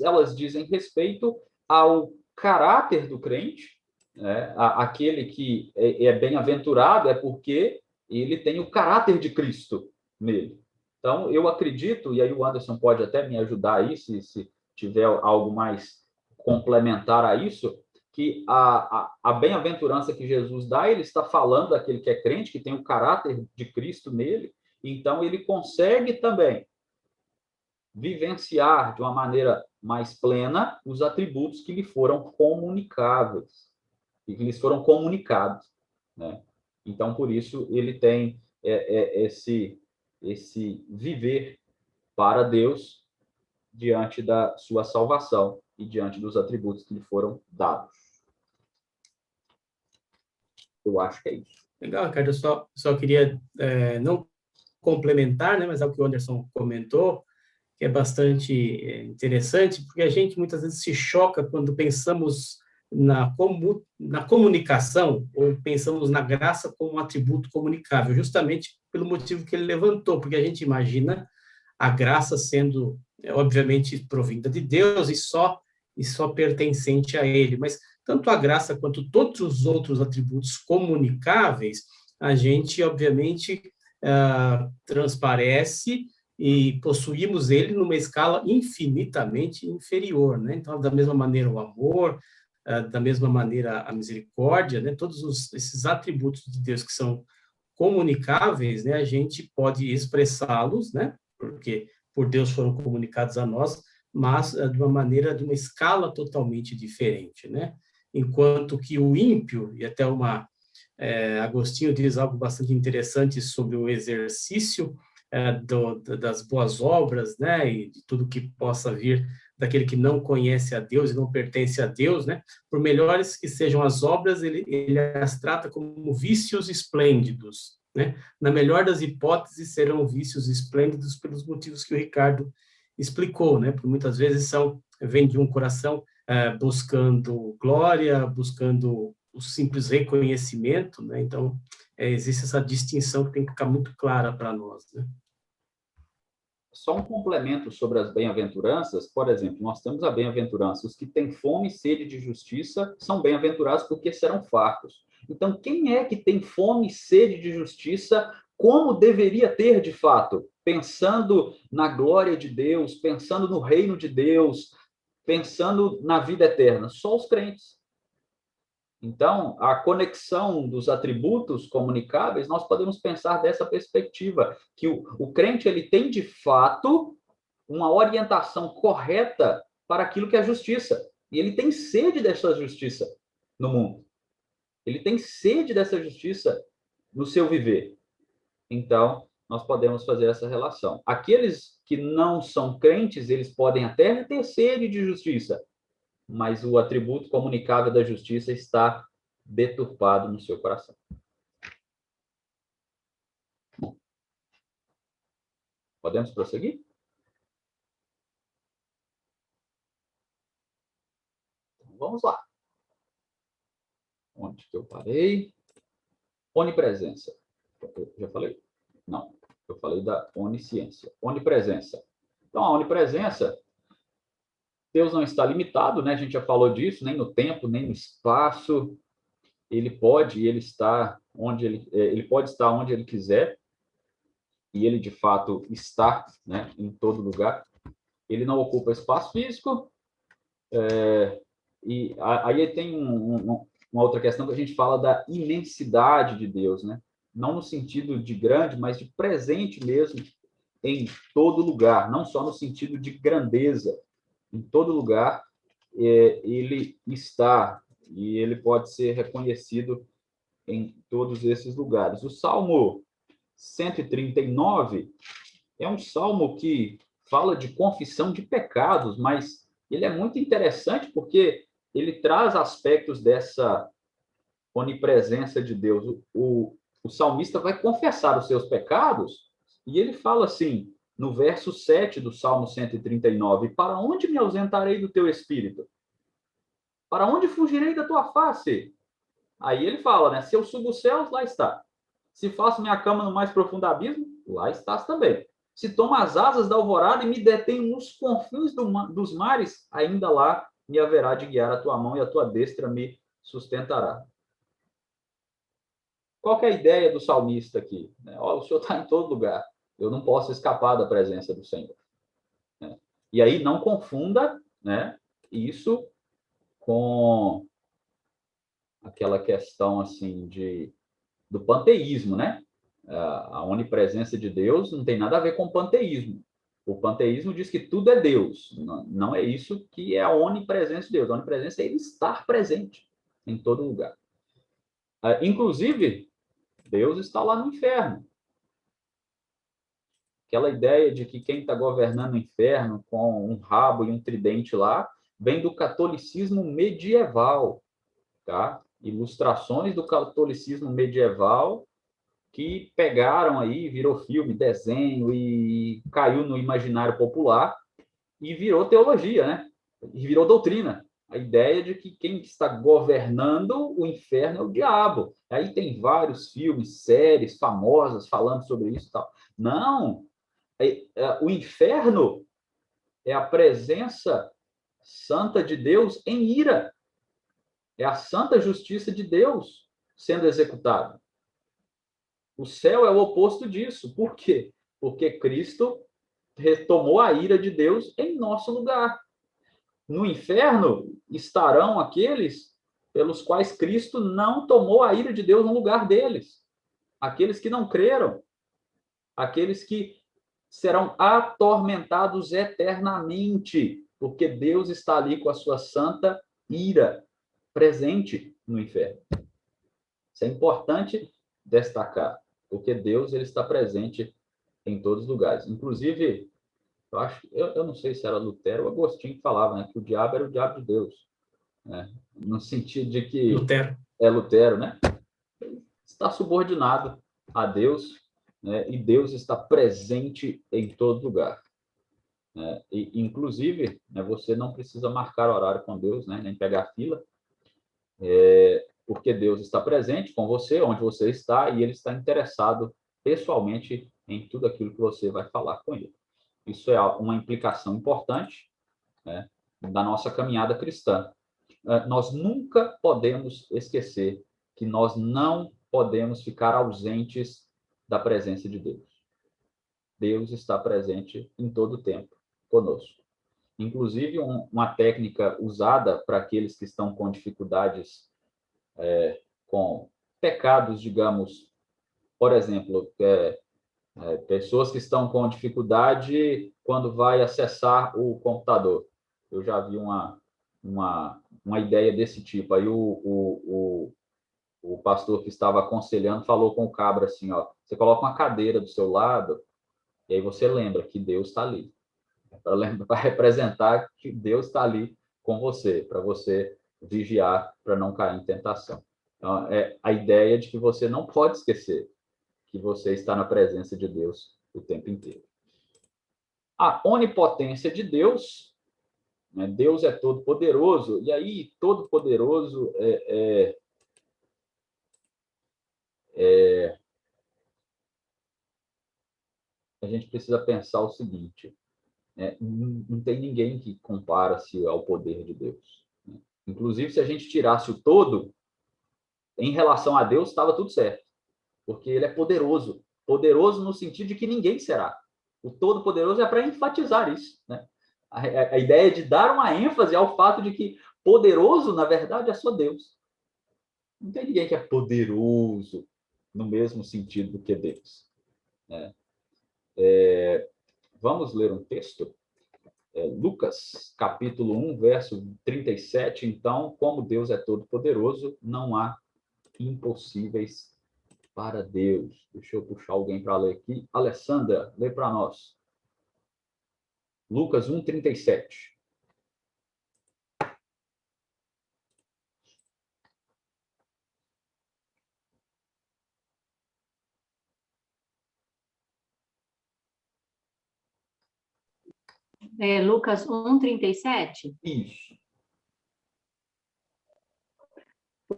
Speaker 1: elas dizem respeito ao caráter do crente, né? Aquele que é bem-aventurado é porque ele tem o caráter de Cristo nele. Então, eu acredito, e aí o Anderson pode até me ajudar aí, se tiver algo mais complementar a isso, que a bem-aventurança que Jesus dá, ele está falando daquele que é crente, que tem o caráter de Cristo nele, então ele consegue também vivenciar de uma maneira mais plena os atributos que lhe foram comunicáveis e que lhes foram comunicados, né? Então, por isso, ele tem esse viver para Deus diante da sua salvação e diante dos atributos que lhe foram dados. Eu acho que é isso.
Speaker 4: Legal, Ricardo. Eu só queria não complementar, né, mas é o que o Anderson comentou, que é bastante interessante, porque a gente muitas vezes se choca quando pensamos na comunicação, ou pensamos na graça como um atributo comunicável, justamente pelo motivo que ele levantou, porque a gente imagina a graça sendo, obviamente, provinda de Deus e só pertencente a ele, mas tanto a graça quanto todos os outros atributos comunicáveis, a gente, obviamente, transparece e possuímos ele numa escala infinitamente inferior, né? Então, da mesma maneira, o amor, da mesma maneira, a misericórdia, né? Todos esses atributos de Deus que são comunicáveis, né? A gente pode expressá-los, né? Porque por Deus foram comunicados a nós, mas de uma maneira, de uma escala totalmente diferente, né? Enquanto que o ímpio, e até Agostinho diz algo bastante interessante sobre o exercício das boas obras, né, e de tudo que possa vir daquele que não conhece a Deus e não pertence a Deus, né, por melhores que sejam as obras, ele as trata como vícios esplêndidos, né, na melhor das hipóteses serão vícios esplêndidos pelos motivos que o Ricardo explicou, né, porque muitas vezes vem de um coração buscando glória, buscando o simples reconhecimento, né, então existe essa distinção que tem que ficar muito clara para nós, né.
Speaker 1: Só um complemento sobre as bem-aventuranças, por exemplo, nós temos a bem-aventurança, os que têm fome e sede de justiça são bem-aventurados porque serão fartos. Então, quem é que tem fome e sede de justiça, como deveria ter de fato? Pensando na glória de Deus, pensando no reino de Deus, pensando na vida eterna. Só os crentes. Então, a conexão dos atributos comunicáveis, nós podemos pensar dessa perspectiva, que o crente ele tem, de fato, uma orientação correta para aquilo que é justiça. E ele tem sede dessa justiça no mundo. Ele tem sede dessa justiça no seu viver. Então, nós podemos fazer essa relação. Aqueles que não são crentes, eles podem até ter sede de justiça, mas o atributo comunicável da justiça está deturpado no seu coração. Podemos prosseguir? Então, vamos lá. Onde que eu parei? Onipresença. Eu já falei? Não. Eu falei da onisciência. Onipresença. Então, a onipresença, Deus não está limitado, né? A gente já falou disso, nem no tempo, nem no espaço. Ele pode estar onde ele pode estar onde ele quiser, e ele de fato está, né, em todo lugar. Ele não ocupa espaço físico, e aí tem uma outra questão que a gente fala da imensidade de Deus, né? Não no sentido de grande, mas de presente mesmo em todo lugar, não só no sentido de grandeza. Em todo lugar ele está, e ele pode ser reconhecido em todos esses lugares. O Salmo 139 é um salmo que fala de confissão de pecados, mas ele é muito interessante porque ele traz aspectos dessa onipresença de Deus. O salmista vai confessar os seus pecados e ele fala assim, no verso 7 do Salmo 139, para onde me ausentarei do teu espírito? Para onde fugirei da tua face? Aí ele fala, né? Se eu subo os céus, lá está. Se faço minha cama no mais profundo abismo, lá estás também. Se tomo as asas da alvorada e me detenho nos confins dos mares, ainda lá me haverá de guiar a tua mão e a tua destra me sustentará. Qual que é a ideia do salmista aqui? O Senhor está em todo lugar. Eu não posso escapar da presença do Senhor. E aí não confunda, né, isso com aquela questão assim do panteísmo, né? A onipresença de Deus não tem nada a ver com panteísmo. O panteísmo diz que tudo é Deus. Não é isso que é a onipresença de Deus. A onipresença é ele estar presente em todo lugar. Inclusive, Deus está lá no inferno. Aquela ideia de que quem está governando o inferno com um rabo e um tridente lá vem do catolicismo medieval, tá? Ilustrações do catolicismo medieval que pegaram aí, virou filme, desenho e caiu no imaginário popular e virou teologia, né? E virou doutrina. A ideia de que quem está governando o inferno é o diabo. Aí tem vários filmes, séries famosas falando sobre isso e tal. Não, o inferno é a presença santa de Deus em ira. É a santa justiça de Deus sendo executada. O céu é o oposto disso. Por quê? Porque Cristo retomou a ira de Deus em nosso lugar. No inferno estarão aqueles pelos quais Cristo não tomou a ira de Deus no lugar deles. Aqueles que não creram. Aqueles que serão atormentados eternamente, porque Deus está ali com a sua santa ira presente no inferno. Isso é importante destacar, porque Deus ele está presente em todos os lugares. Inclusive, eu não sei se era Lutero ou Agostinho que falava, né, que o diabo era o diabo de Deus, né? No sentido de que
Speaker 4: Lutero.
Speaker 1: é Lutero, né? Está subordinado a Deus, né? E Deus está presente em todo lugar. Né? E, inclusive, né, você não precisa marcar horário com Deus, né, nem pegar fila, porque Deus está presente com você, onde você está, e Ele está interessado pessoalmente em tudo aquilo que você vai falar com Ele. Isso é uma implicação importante, né, da nossa caminhada cristã. Nós nunca podemos esquecer que nós não podemos ficar ausentes da presença de Deus. Deus está presente em todo o tempo conosco. Inclusive, uma técnica usada para aqueles que estão com dificuldades, com pecados, digamos, por exemplo, pessoas que estão com dificuldade quando vai acessar o computador. Eu já vi uma ideia desse tipo. Aí o pastor que estava aconselhando falou com o cabra assim, ó, você coloca uma cadeira do seu lado e aí você lembra que Deus está ali. Para representar que Deus está ali com você, para você vigiar, para não cair em tentação. Então, é a ideia de que você não pode esquecer que você está na presença de Deus o tempo inteiro. A onipotência de Deus, né? Deus é todo-poderoso, e aí todo-poderoso a gente precisa pensar o seguinte, não tem ninguém que compara-se ao poder de Deus. Né? Inclusive, se a gente tirasse o todo, em relação a Deus, estava tudo certo, porque ele é poderoso. Poderoso no sentido de que ninguém será. O Todo-Poderoso é para enfatizar isso. Né? A ideia de dar uma ênfase ao fato de que poderoso, na verdade, é só Deus. Não tem ninguém que é poderoso no mesmo sentido do que Deus. Né? Vamos ler um texto? Lucas, capítulo 1, verso 37. Então, como Deus é todo-poderoso, não há impossíveis para Deus. Deixa eu puxar alguém para ler aqui. Alessandra, lê para nós. Lucas 1, 37.
Speaker 7: Lucas 1:37.
Speaker 1: Isso.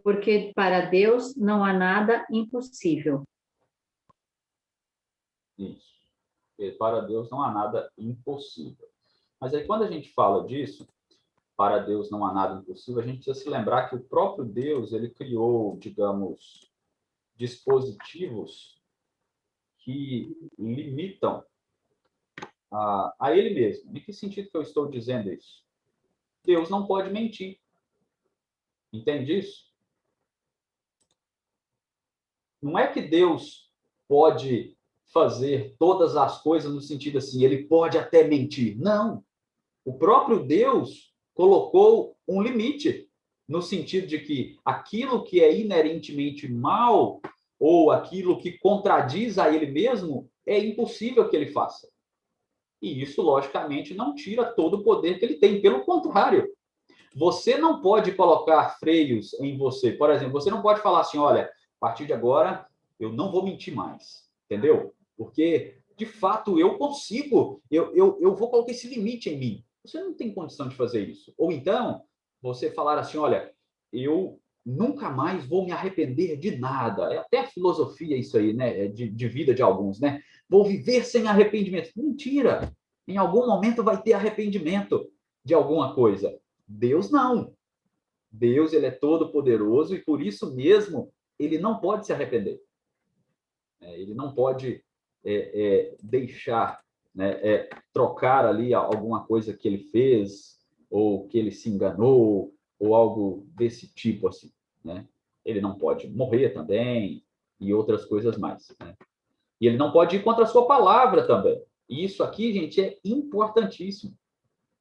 Speaker 7: Porque para Deus não há nada impossível.
Speaker 1: Isso. Porque para Deus não há nada impossível. Mas aí, quando a gente fala disso, para Deus não há nada impossível, a gente precisa se lembrar que o próprio Deus, ele criou, digamos, dispositivos que limitam a ele mesmo. Em que sentido que eu estou dizendo isso? Deus não pode mentir. Entende isso? Não é que Deus pode fazer todas as coisas no sentido assim, ele pode até mentir. Não. O próprio Deus colocou um limite, no sentido de que aquilo que é inerentemente mal, ou aquilo que contradiz a ele mesmo, é impossível que ele faça. E isso, logicamente, não tira todo o poder que ele tem. Pelo contrário, você não pode colocar freios em você. Por exemplo, você não pode falar assim, olha, a partir de agora, eu não vou mentir mais. Entendeu? Porque, de fato, eu consigo. Eu vou colocar esse limite em mim. Você não tem condição de fazer isso. Ou então, você falar assim, olha, eu nunca mais vou me arrepender de nada. É até filosofia isso aí, né? De vida de alguns, né? Vou viver sem arrependimento. Mentira! Em algum momento vai ter arrependimento de alguma coisa. Deus não. Deus, ele é todo poderoso e por isso mesmo ele não pode se arrepender. Ele não pode deixar, né, trocar ali alguma coisa que ele fez ou que ele se enganou ou algo desse tipo assim, né? Ele não pode morrer também e outras coisas mais, né? E ele não pode ir contra a sua palavra também. E isso aqui, gente, é importantíssimo.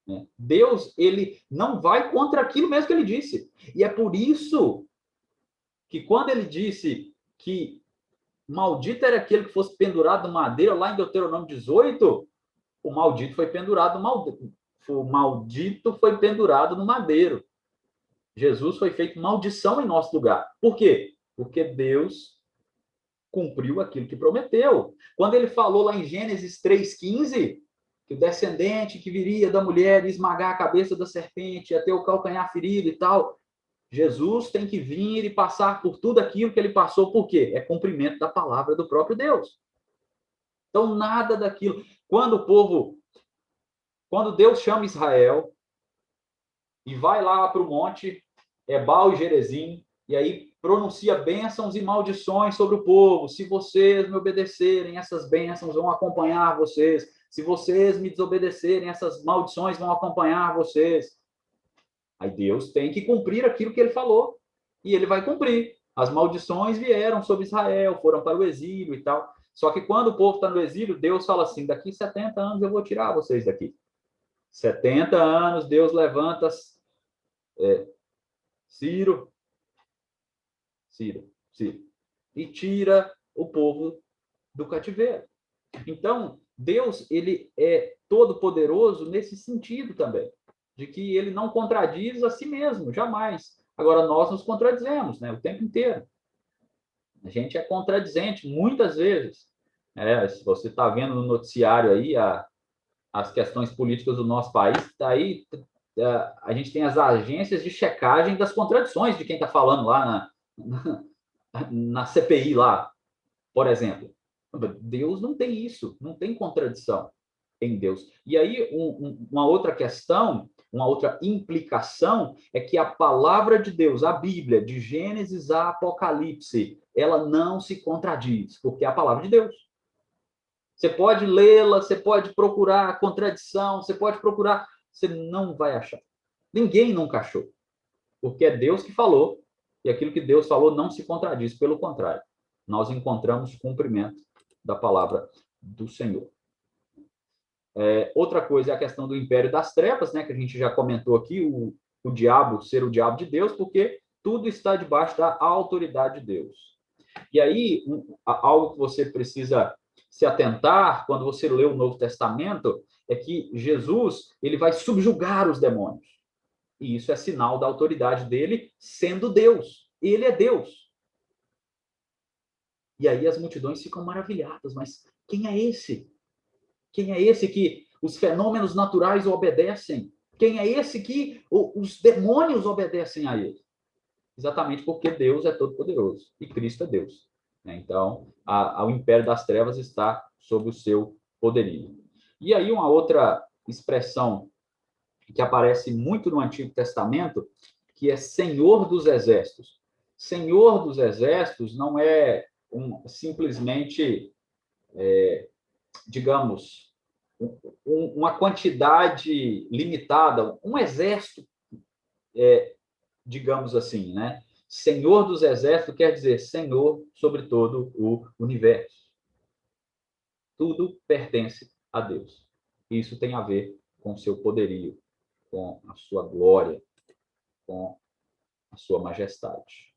Speaker 1: Né? Deus, ele não vai contra aquilo mesmo que ele disse. E é por isso que quando ele disse que maldito era aquele que fosse pendurado no madeira, lá em Deuteronômio 18, o maldito foi pendurado no madeiro. Jesus foi feito maldição em nosso lugar. Por quê? Porque Deus cumpriu aquilo que prometeu. Quando ele falou lá em Gênesis 3,15, que o descendente que viria da mulher esmagar a cabeça da serpente, ia ter o calcanhar ferido e tal, Jesus tem que vir e passar por tudo aquilo que ele passou, por quê? É cumprimento da palavra do próprio Deus. Então, nada daquilo. Quando Deus chama Israel e vai lá para o monte Ebal e Gerezim, e aí pronuncia bênçãos e maldições sobre o povo. Se vocês me obedecerem, essas bênçãos vão acompanhar vocês. Se vocês me desobedecerem, essas maldições vão acompanhar vocês. Aí Deus tem que cumprir aquilo que ele falou. E ele vai cumprir. As maldições vieram sobre Israel, foram para o exílio e tal. Só que quando o povo está no exílio, Deus fala assim, daqui 70 anos eu vou tirar vocês daqui. 70 anos, Deus levanta Ciro, e tira o povo do cativeiro. Então, Deus, ele é todo poderoso nesse sentido também, de que ele não contradiz a si mesmo, jamais. Agora, nós nos contradizemos, né, o tempo inteiro. A gente é contradizente, muitas vezes. Se você está vendo no noticiário aí as questões políticas do nosso país, tá aí, a gente tem as agências de checagem das contradições de quem está falando lá na CPI lá, por exemplo. Deus não tem isso, não tem contradição em Deus. E aí, uma outra questão, uma outra implicação é que a palavra de Deus, a Bíblia, de Gênesis a Apocalipse, ela não se contradiz, porque é a palavra de Deus. Você pode lê-la, você pode procurar contradição, você pode procurar, você não vai achar. Ninguém nunca achou, porque é Deus que falou, e aquilo que Deus falou não se contradiz, pelo contrário. Nós encontramos cumprimento da palavra do Senhor. Outra coisa é a questão do império das trevas, né, que a gente já comentou aqui, o diabo ser o diabo de Deus, porque tudo está debaixo da autoridade de Deus. E aí, algo que você precisa se atentar quando você lê o Novo Testamento é que Jesus, ele vai subjugar os demônios. E isso é sinal da autoridade dele sendo Deus. Ele é Deus. E aí as multidões ficam maravilhadas, mas quem é esse? Quem é esse que os fenômenos naturais obedecem? Quem é esse que os demônios obedecem a ele? Exatamente porque Deus é todo-poderoso e Cristo é Deus. Então, o império das trevas está sob o seu poderio. E aí uma outra expressão que aparece muito no Antigo Testamento, que é Senhor dos Exércitos. Senhor dos Exércitos não é simplesmente, digamos, uma quantidade limitada, um exército, digamos assim, né? Senhor dos Exércitos quer dizer Senhor sobre todo o universo. Tudo pertence a Deus. Isso tem a ver com o seu poderio, com a sua glória, com a sua majestade.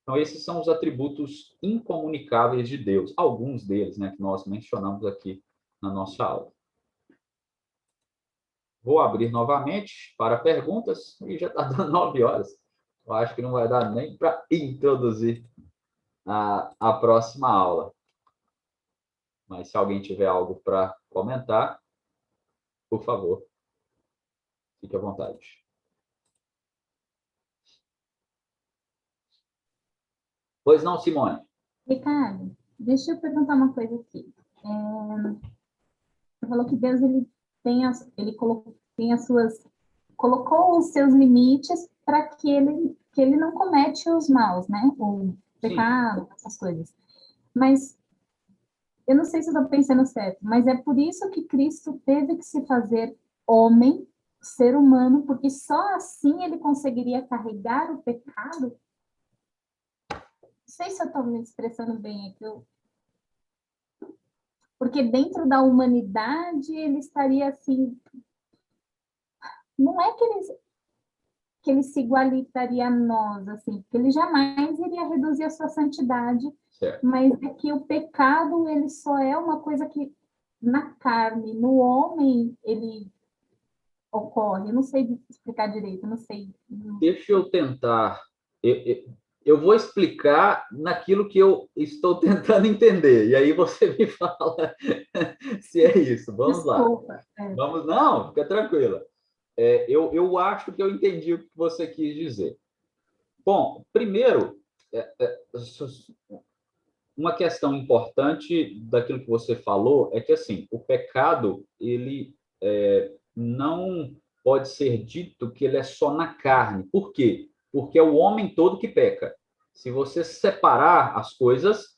Speaker 1: Então, esses são os atributos incomunicáveis de Deus, alguns deles, né, que nós mencionamos aqui na nossa aula. Vou abrir novamente para perguntas, e já está dando 9 horas. Eu acho que não vai dar nem para introduzir a próxima aula. Mas se alguém tiver algo para comentar, por favor, fique à vontade. Pois não, Simone?
Speaker 5: Ricardo, deixa eu perguntar uma coisa aqui. Você falou que Deus ele colocou os seus limites para que ele não comete os maus, né? O pecado, essas coisas. Mas eu não sei se eu estou pensando certo, mas é por isso que Cristo teve que se fazer homem, ser humano, porque só assim ele conseguiria carregar o pecado. Não sei se eu estou me expressando bem aqui. Porque dentro da humanidade ele estaria assim. Não é que ele se igualitaria a nós, assim, porque ele jamais iria reduzir a sua santidade,
Speaker 1: Certo.
Speaker 5: mas é que o pecado, ele só é uma coisa que na carne, no homem, ele ocorre. Eu não sei explicar direito, eu não sei.
Speaker 1: Deixa eu tentar. Eu vou explicar naquilo que eu estou tentando entender, e aí você me fala se é isso. Vamos lá.
Speaker 5: Desculpa.
Speaker 1: Vamos, não, fica tranquila. Eu acho que eu entendi o que você quis dizer. Bom, primeiro, uma questão importante daquilo que você falou é que, assim, o pecado, ele não pode ser dito que ele é só na carne. Por quê? Porque é o homem todo que peca. Se você separar as coisas,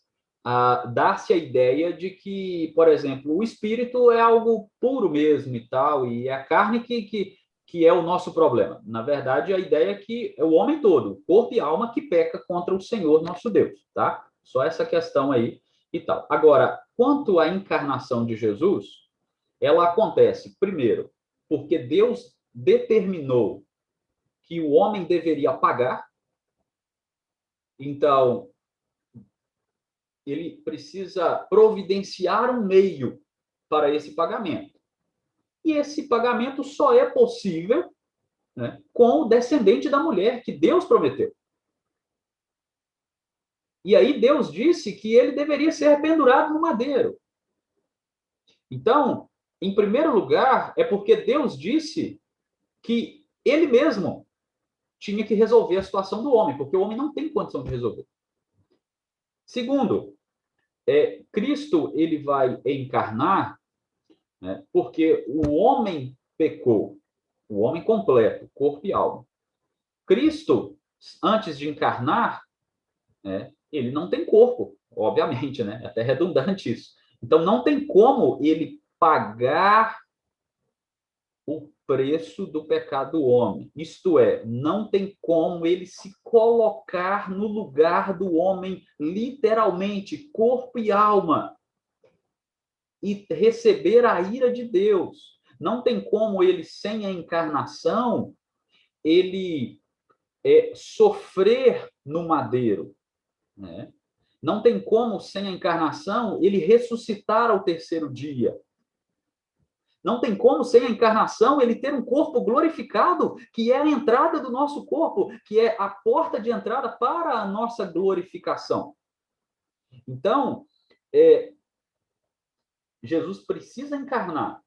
Speaker 1: dá-se a ideia de que, por exemplo, o espírito é algo puro mesmo e tal, e é a carne que é o nosso problema. Na verdade, a ideia é que é o homem todo, corpo e alma, que peca contra o Senhor nosso Deus, tá? Só essa questão aí e tal. Agora, quanto à encarnação de Jesus, ela acontece, primeiro, porque Deus determinou que o homem deveria pagar, então ele precisa providenciar um meio para esse pagamento. E esse pagamento só é possível, né, com o descendente da mulher que Deus prometeu. E aí Deus disse que ele deveria ser pendurado no madeiro. Então, em primeiro lugar, é porque Deus disse que ele mesmo tinha que resolver a situação do homem, porque o homem não tem condição de resolver. Segundo, Cristo ele vai encarnar, né, porque o homem pecou, o homem completo, corpo e alma. Cristo, antes de encarnar, né, ele não tem corpo, obviamente, né? É até redundante isso. Então, não tem como ele pagar o preço do pecado do homem. Isto é, não tem como ele se colocar no lugar do homem, literalmente, corpo e alma, e receber a ira de Deus. Não tem como ele, sem a encarnação, ele sofrer no madeiro, né? Não tem como, sem a encarnação, ele ressuscitar ao terceiro dia. Não tem como, sem a encarnação, ele ter um corpo glorificado, que é a entrada do nosso corpo, que é a porta de entrada para a nossa glorificação. Então, Jesus precisa encarnar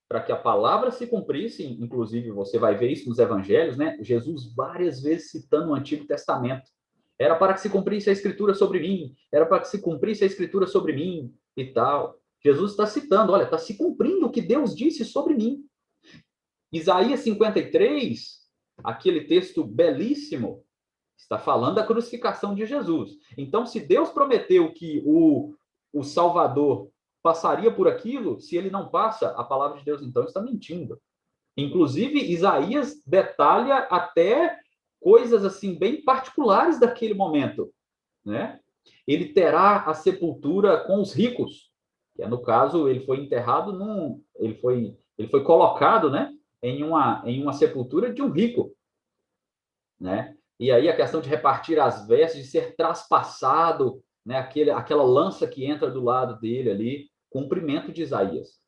Speaker 1: para que a palavra se cumprisse, inclusive você vai ver isso nos evangelhos, né? Jesus várias vezes citando o Antigo Testamento. Era para que se cumprisse a escritura sobre mim, era para que se cumprisse a escritura sobre mim e tal. Jesus está citando, olha, está se cumprindo o que Deus disse sobre mim. Isaías 53, aquele texto belíssimo, está falando da crucificação de Jesus. Então, se Deus prometeu que o Salvador passaria por aquilo, se ele não passa, a palavra de Deus, então, está mentindo. Inclusive, Isaías detalha até coisas assim bem particulares daquele momento, né? Ele terá a sepultura com os ricos, que no caso ele foi enterrado ele foi colocado, né, em uma sepultura de um rico, né? E aí a questão de repartir as vestes, de ser traspassado, né, aquela lança que entra do lado dele ali, cumprimento de Isaías.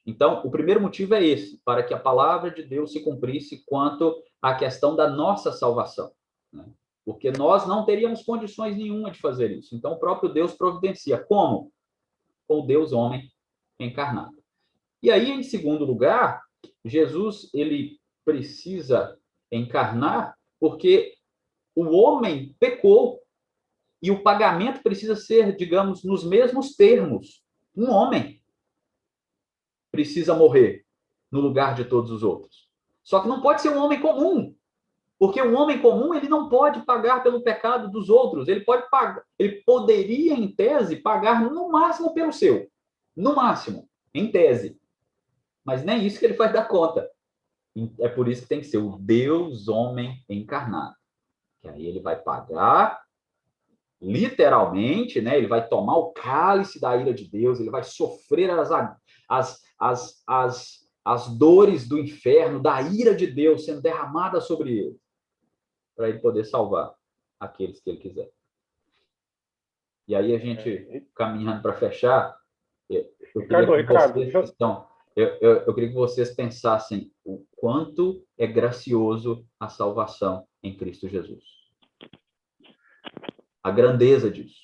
Speaker 1: Então, o primeiro motivo é esse, para que a palavra de Deus se cumprisse quanto à questão da nossa salvação, né? Porque nós não teríamos condições nenhuma de fazer isso. Então, o próprio Deus providencia. Como? Com o Deus homem encarnado. E aí, em segundo lugar, Jesus ele precisa encarnar porque o homem pecou. E o pagamento precisa ser, digamos, nos mesmos termos. Um homem precisa morrer no lugar de todos os outros. Só que não pode ser um homem comum, porque um homem comum ele não pode pagar pelo pecado dos outros. Ele pode pagar, ele poderia, em tese, pagar no máximo pelo seu. No máximo, em tese. Mas nem isso que ele vai dar conta. É por isso que tem que ser o Deus homem encarnado. Que aí ele vai pagar literalmente, né? Ele vai tomar o cálice da ira de Deus, ele vai sofrer as dores do inferno, da ira de Deus sendo derramada sobre ele, para ele poder salvar aqueles que ele quiser. E aí a gente, caminhando para fechar, eu queria que vocês pensassem o quanto é gracioso a salvação em Cristo Jesus. A grandeza disso.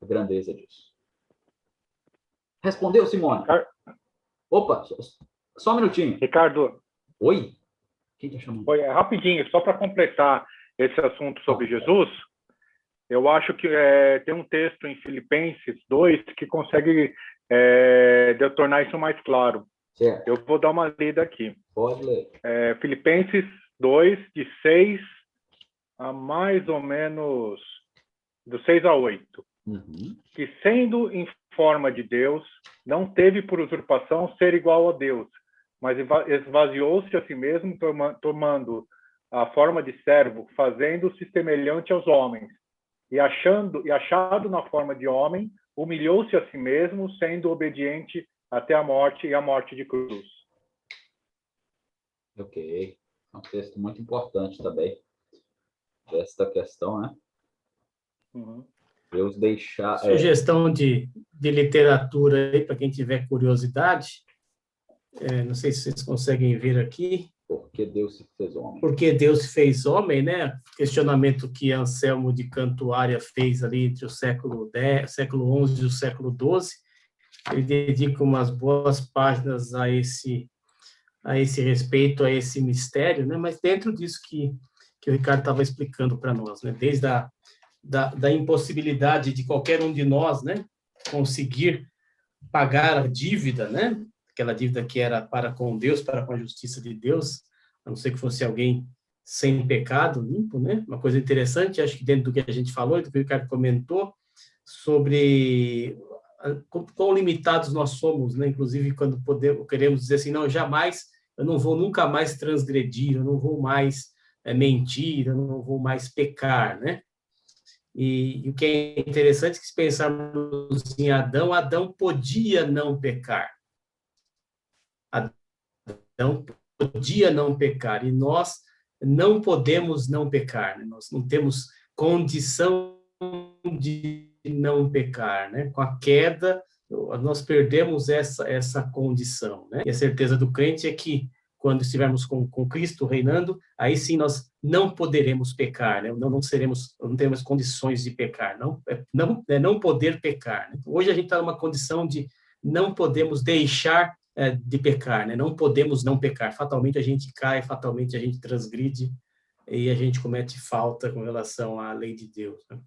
Speaker 1: A grandeza disso. Respondeu, Simone? Opa, só um minutinho.
Speaker 8: Ricardo.
Speaker 1: Oi? Quem está chamando?
Speaker 8: Oi, rapidinho, só para completar esse assunto sobre Jesus, eu acho que tem um texto em Filipenses 2 que consegue tornar isso mais claro.
Speaker 1: Certo.
Speaker 8: Eu vou dar uma lida aqui.
Speaker 1: Pode ler.
Speaker 8: Filipenses 2, de 6 a mais ou menos do 6 a 8.
Speaker 1: Uhum.
Speaker 8: Que sendo em forma de Deus, não teve por usurpação ser igual a Deus, mas esvaziou-se a si mesmo, tomando a forma de servo, fazendo-se semelhante aos homens. E achado na forma de homem, humilhou-se a si mesmo, sendo obediente até a morte e a morte de cruz.
Speaker 1: Ok. É um texto muito importante também. Esta questão, né?
Speaker 8: Uhum.
Speaker 1: Deus deixar...
Speaker 4: Sugestão de literatura aí, para quem tiver curiosidade. Não sei se vocês conseguem ver aqui.
Speaker 1: Porque Deus se fez homem.
Speaker 4: Porque Deus se fez homem, né? Questionamento que Anselmo de Cantuária fez ali entre o século XI e o século XII. Ele dedica umas boas páginas a esse respeito, a esse mistério, né? Mas dentro disso que o Ricardo estava explicando para nós, né? Desde da impossibilidade de qualquer um de nós, né? Conseguir pagar a dívida, né? Aquela dívida que era para com Deus, para com a justiça de Deus, a não ser que fosse alguém sem pecado, limpo, né? Uma coisa interessante, acho que dentro do que a gente falou, do que o Ricardo comentou, sobre quão limitados nós somos, né? Inclusive, quando queremos dizer assim, não, jamais, eu não vou nunca mais transgredir, eu não vou mais mentir, eu não vou mais pecar, né? E o que é interessante é que se pensarmos em Adão podia não pecar. Adão podia não pecar, e nós não podemos não pecar, né? Nós não temos condição de não pecar, né? Com a queda, nós perdemos essa condição, né? E a certeza do crente é que, quando estivermos com Cristo reinando, aí sim nós não poderemos pecar, né? Não teremos condições de pecar, não poder pecar, né? Hoje a gente está numa condição de não podemos deixar de pecar, né? Não podemos não pecar. Fatalmente a gente cai, fatalmente a gente transgride e a gente comete falta com relação à lei de Deus, né?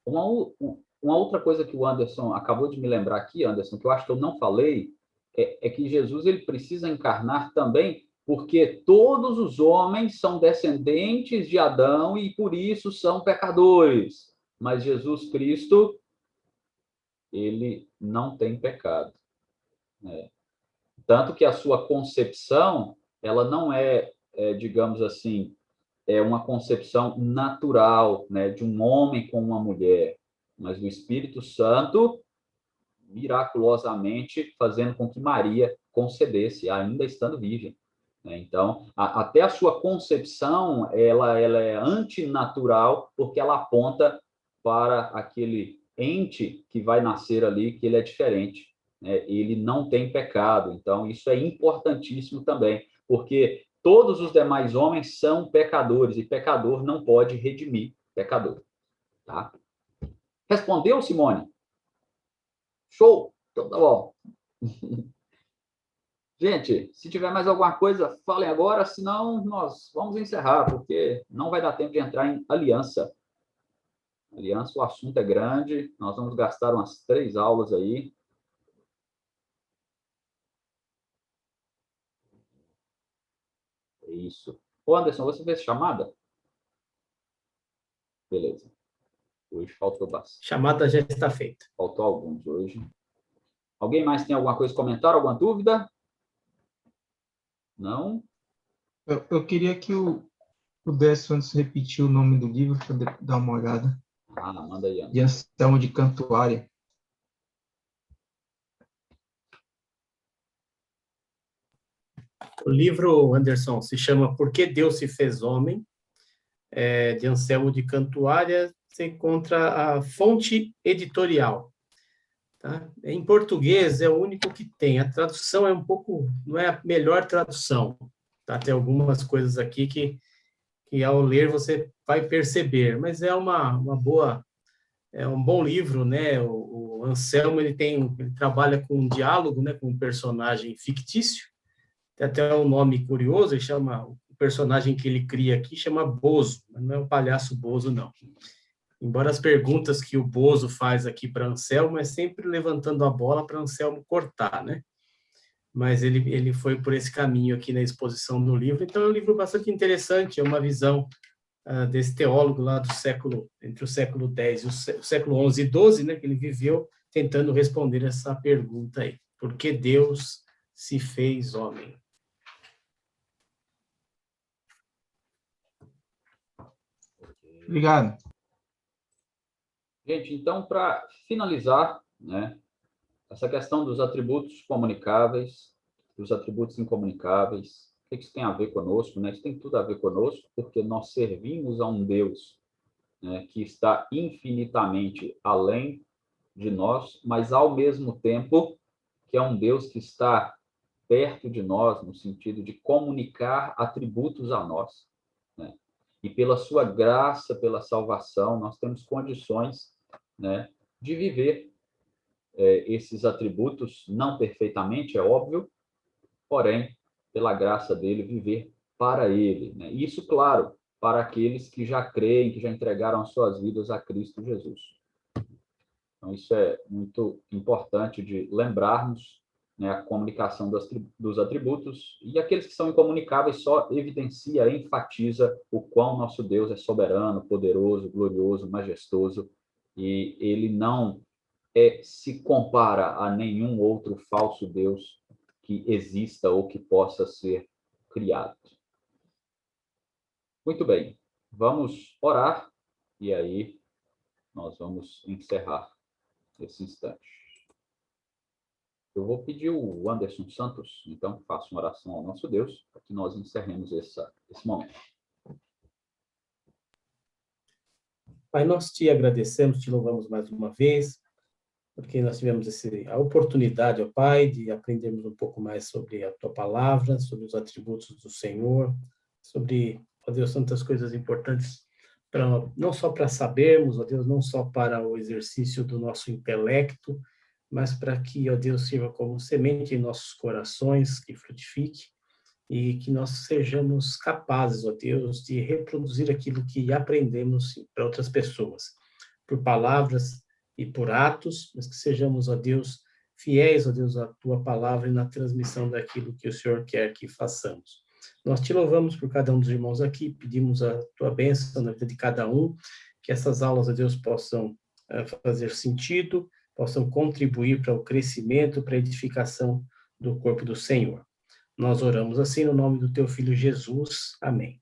Speaker 1: Uma outra coisa que o Anderson acabou de me lembrar aqui, Anderson, que eu acho que eu não falei, é que Jesus ele precisa encarnar também porque todos os homens são descendentes de Adão e por isso são pecadores. Mas Jesus Cristo, ele não tem pecado, né? Tanto que a sua concepção, ela não digamos assim, uma concepção natural, né, de um homem com uma mulher, mas do Espírito Santo, miraculosamente, fazendo com que Maria concebesse, ainda estando virgem, né? Então, até a sua concepção, ela é antinatural, porque ela aponta para aquele ente que vai nascer ali, que ele é diferente, né? Ele não tem pecado. Então, isso é importantíssimo também, porque todos os demais homens são pecadores, e pecador não pode redimir pecador. Tá? Respondeu, Simone? Show! Então tá bom. Gente, se tiver mais alguma coisa, falem agora, senão nós vamos encerrar, porque não vai dar tempo de entrar em aliança. Aliança, o assunto é grande, nós vamos gastar umas 3 aulas aí. Isso. Ô, Anderson, você fez chamada? Beleza. Hoje faltou bastante.
Speaker 4: Chamada já está feita.
Speaker 1: Faltou alguns hoje. Alguém mais tem alguma coisa a comentar? Alguma dúvida? Não?
Speaker 6: Eu queria que o Décio antes repetir o nome do livro para dar uma olhada.
Speaker 1: Ah, manda aí, Anderson.
Speaker 6: De Anselmo de Cantuária.
Speaker 4: O livro, Anderson, se chama Por que Deus se fez homem, de Anselmo de Cantuária. Você encontra a fonte editorial. Tá? Em português é o único que tem. A tradução é não é a melhor tradução. Tá? Tem algumas coisas aqui que ao ler você vai perceber, mas é um bom livro, né? O Anselmo ele trabalha com um diálogo, né, com um personagem fictício. Tem até um nome curioso, o personagem que ele cria aqui chama Bozo, mas não é o palhaço Bozo, não. Embora as perguntas que o Bozo faz aqui para Anselmo é sempre levantando a bola para Anselmo cortar, né? Mas ele foi por esse caminho aqui na exposição do livro. Então, é um livro bastante interessante, é uma visão desse teólogo lá entre o século X e o século XI e XII, né, que ele viveu, tentando responder essa pergunta aí. Por que Deus se fez homem?
Speaker 6: Obrigado.
Speaker 1: Gente, então, para finalizar, né, essa questão dos atributos comunicáveis, dos atributos incomunicáveis, o que isso tem a ver conosco? Né? Isso tem tudo a ver conosco, porque nós servimos a um Deus, né, que está infinitamente além de nós, mas ao mesmo tempo que é um Deus que está perto de nós, no sentido de comunicar atributos a nós, né? E pela sua graça, pela salvação, nós temos condições, né, de viver esses atributos, não perfeitamente, é óbvio, porém, pela graça dele, viver para ele, né? Isso, claro, para aqueles que já creem, que já entregaram as suas vidas a Cristo Jesus. Então, isso é muito importante de lembrarmos, né, a comunicação dos atributos, e aqueles que são incomunicáveis só evidencia, enfatiza o quão nosso Deus é soberano, poderoso, glorioso, majestoso, e ele não se compara a nenhum outro falso Deus que exista ou que possa ser criado. Muito bem, vamos orar, e aí nós vamos encerrar esse instante. Eu vou pedir o Anderson Santos, então, que faça uma oração ao nosso Deus, para que nós encerremos esse momento.
Speaker 4: Pai, nós te agradecemos, te louvamos mais uma vez, porque nós tivemos a oportunidade, ó Pai, de aprendermos um pouco mais sobre a Tua Palavra, sobre os atributos do Senhor, sobre, ó Deus, tantas coisas importantes, não só para sabermos, ó Deus, não só para o exercício do nosso intelecto, mas para que, ó Deus, sirva como semente em nossos corações, que frutifique, e que nós sejamos capazes, ó Deus, de reproduzir aquilo que aprendemos para outras pessoas, por palavras e por atos, mas que sejamos, ó Deus, fiéis, ó Deus, à Tua Palavra e na transmissão daquilo que o Senhor quer que façamos. Nós te louvamos por cada um dos irmãos aqui, pedimos a Tua bênção na vida de cada um, que essas aulas, ó Deus, possam fazer sentido, possam contribuir para o crescimento, para a edificação do corpo do Senhor. Nós oramos assim no nome do Teu Filho Jesus. Amém.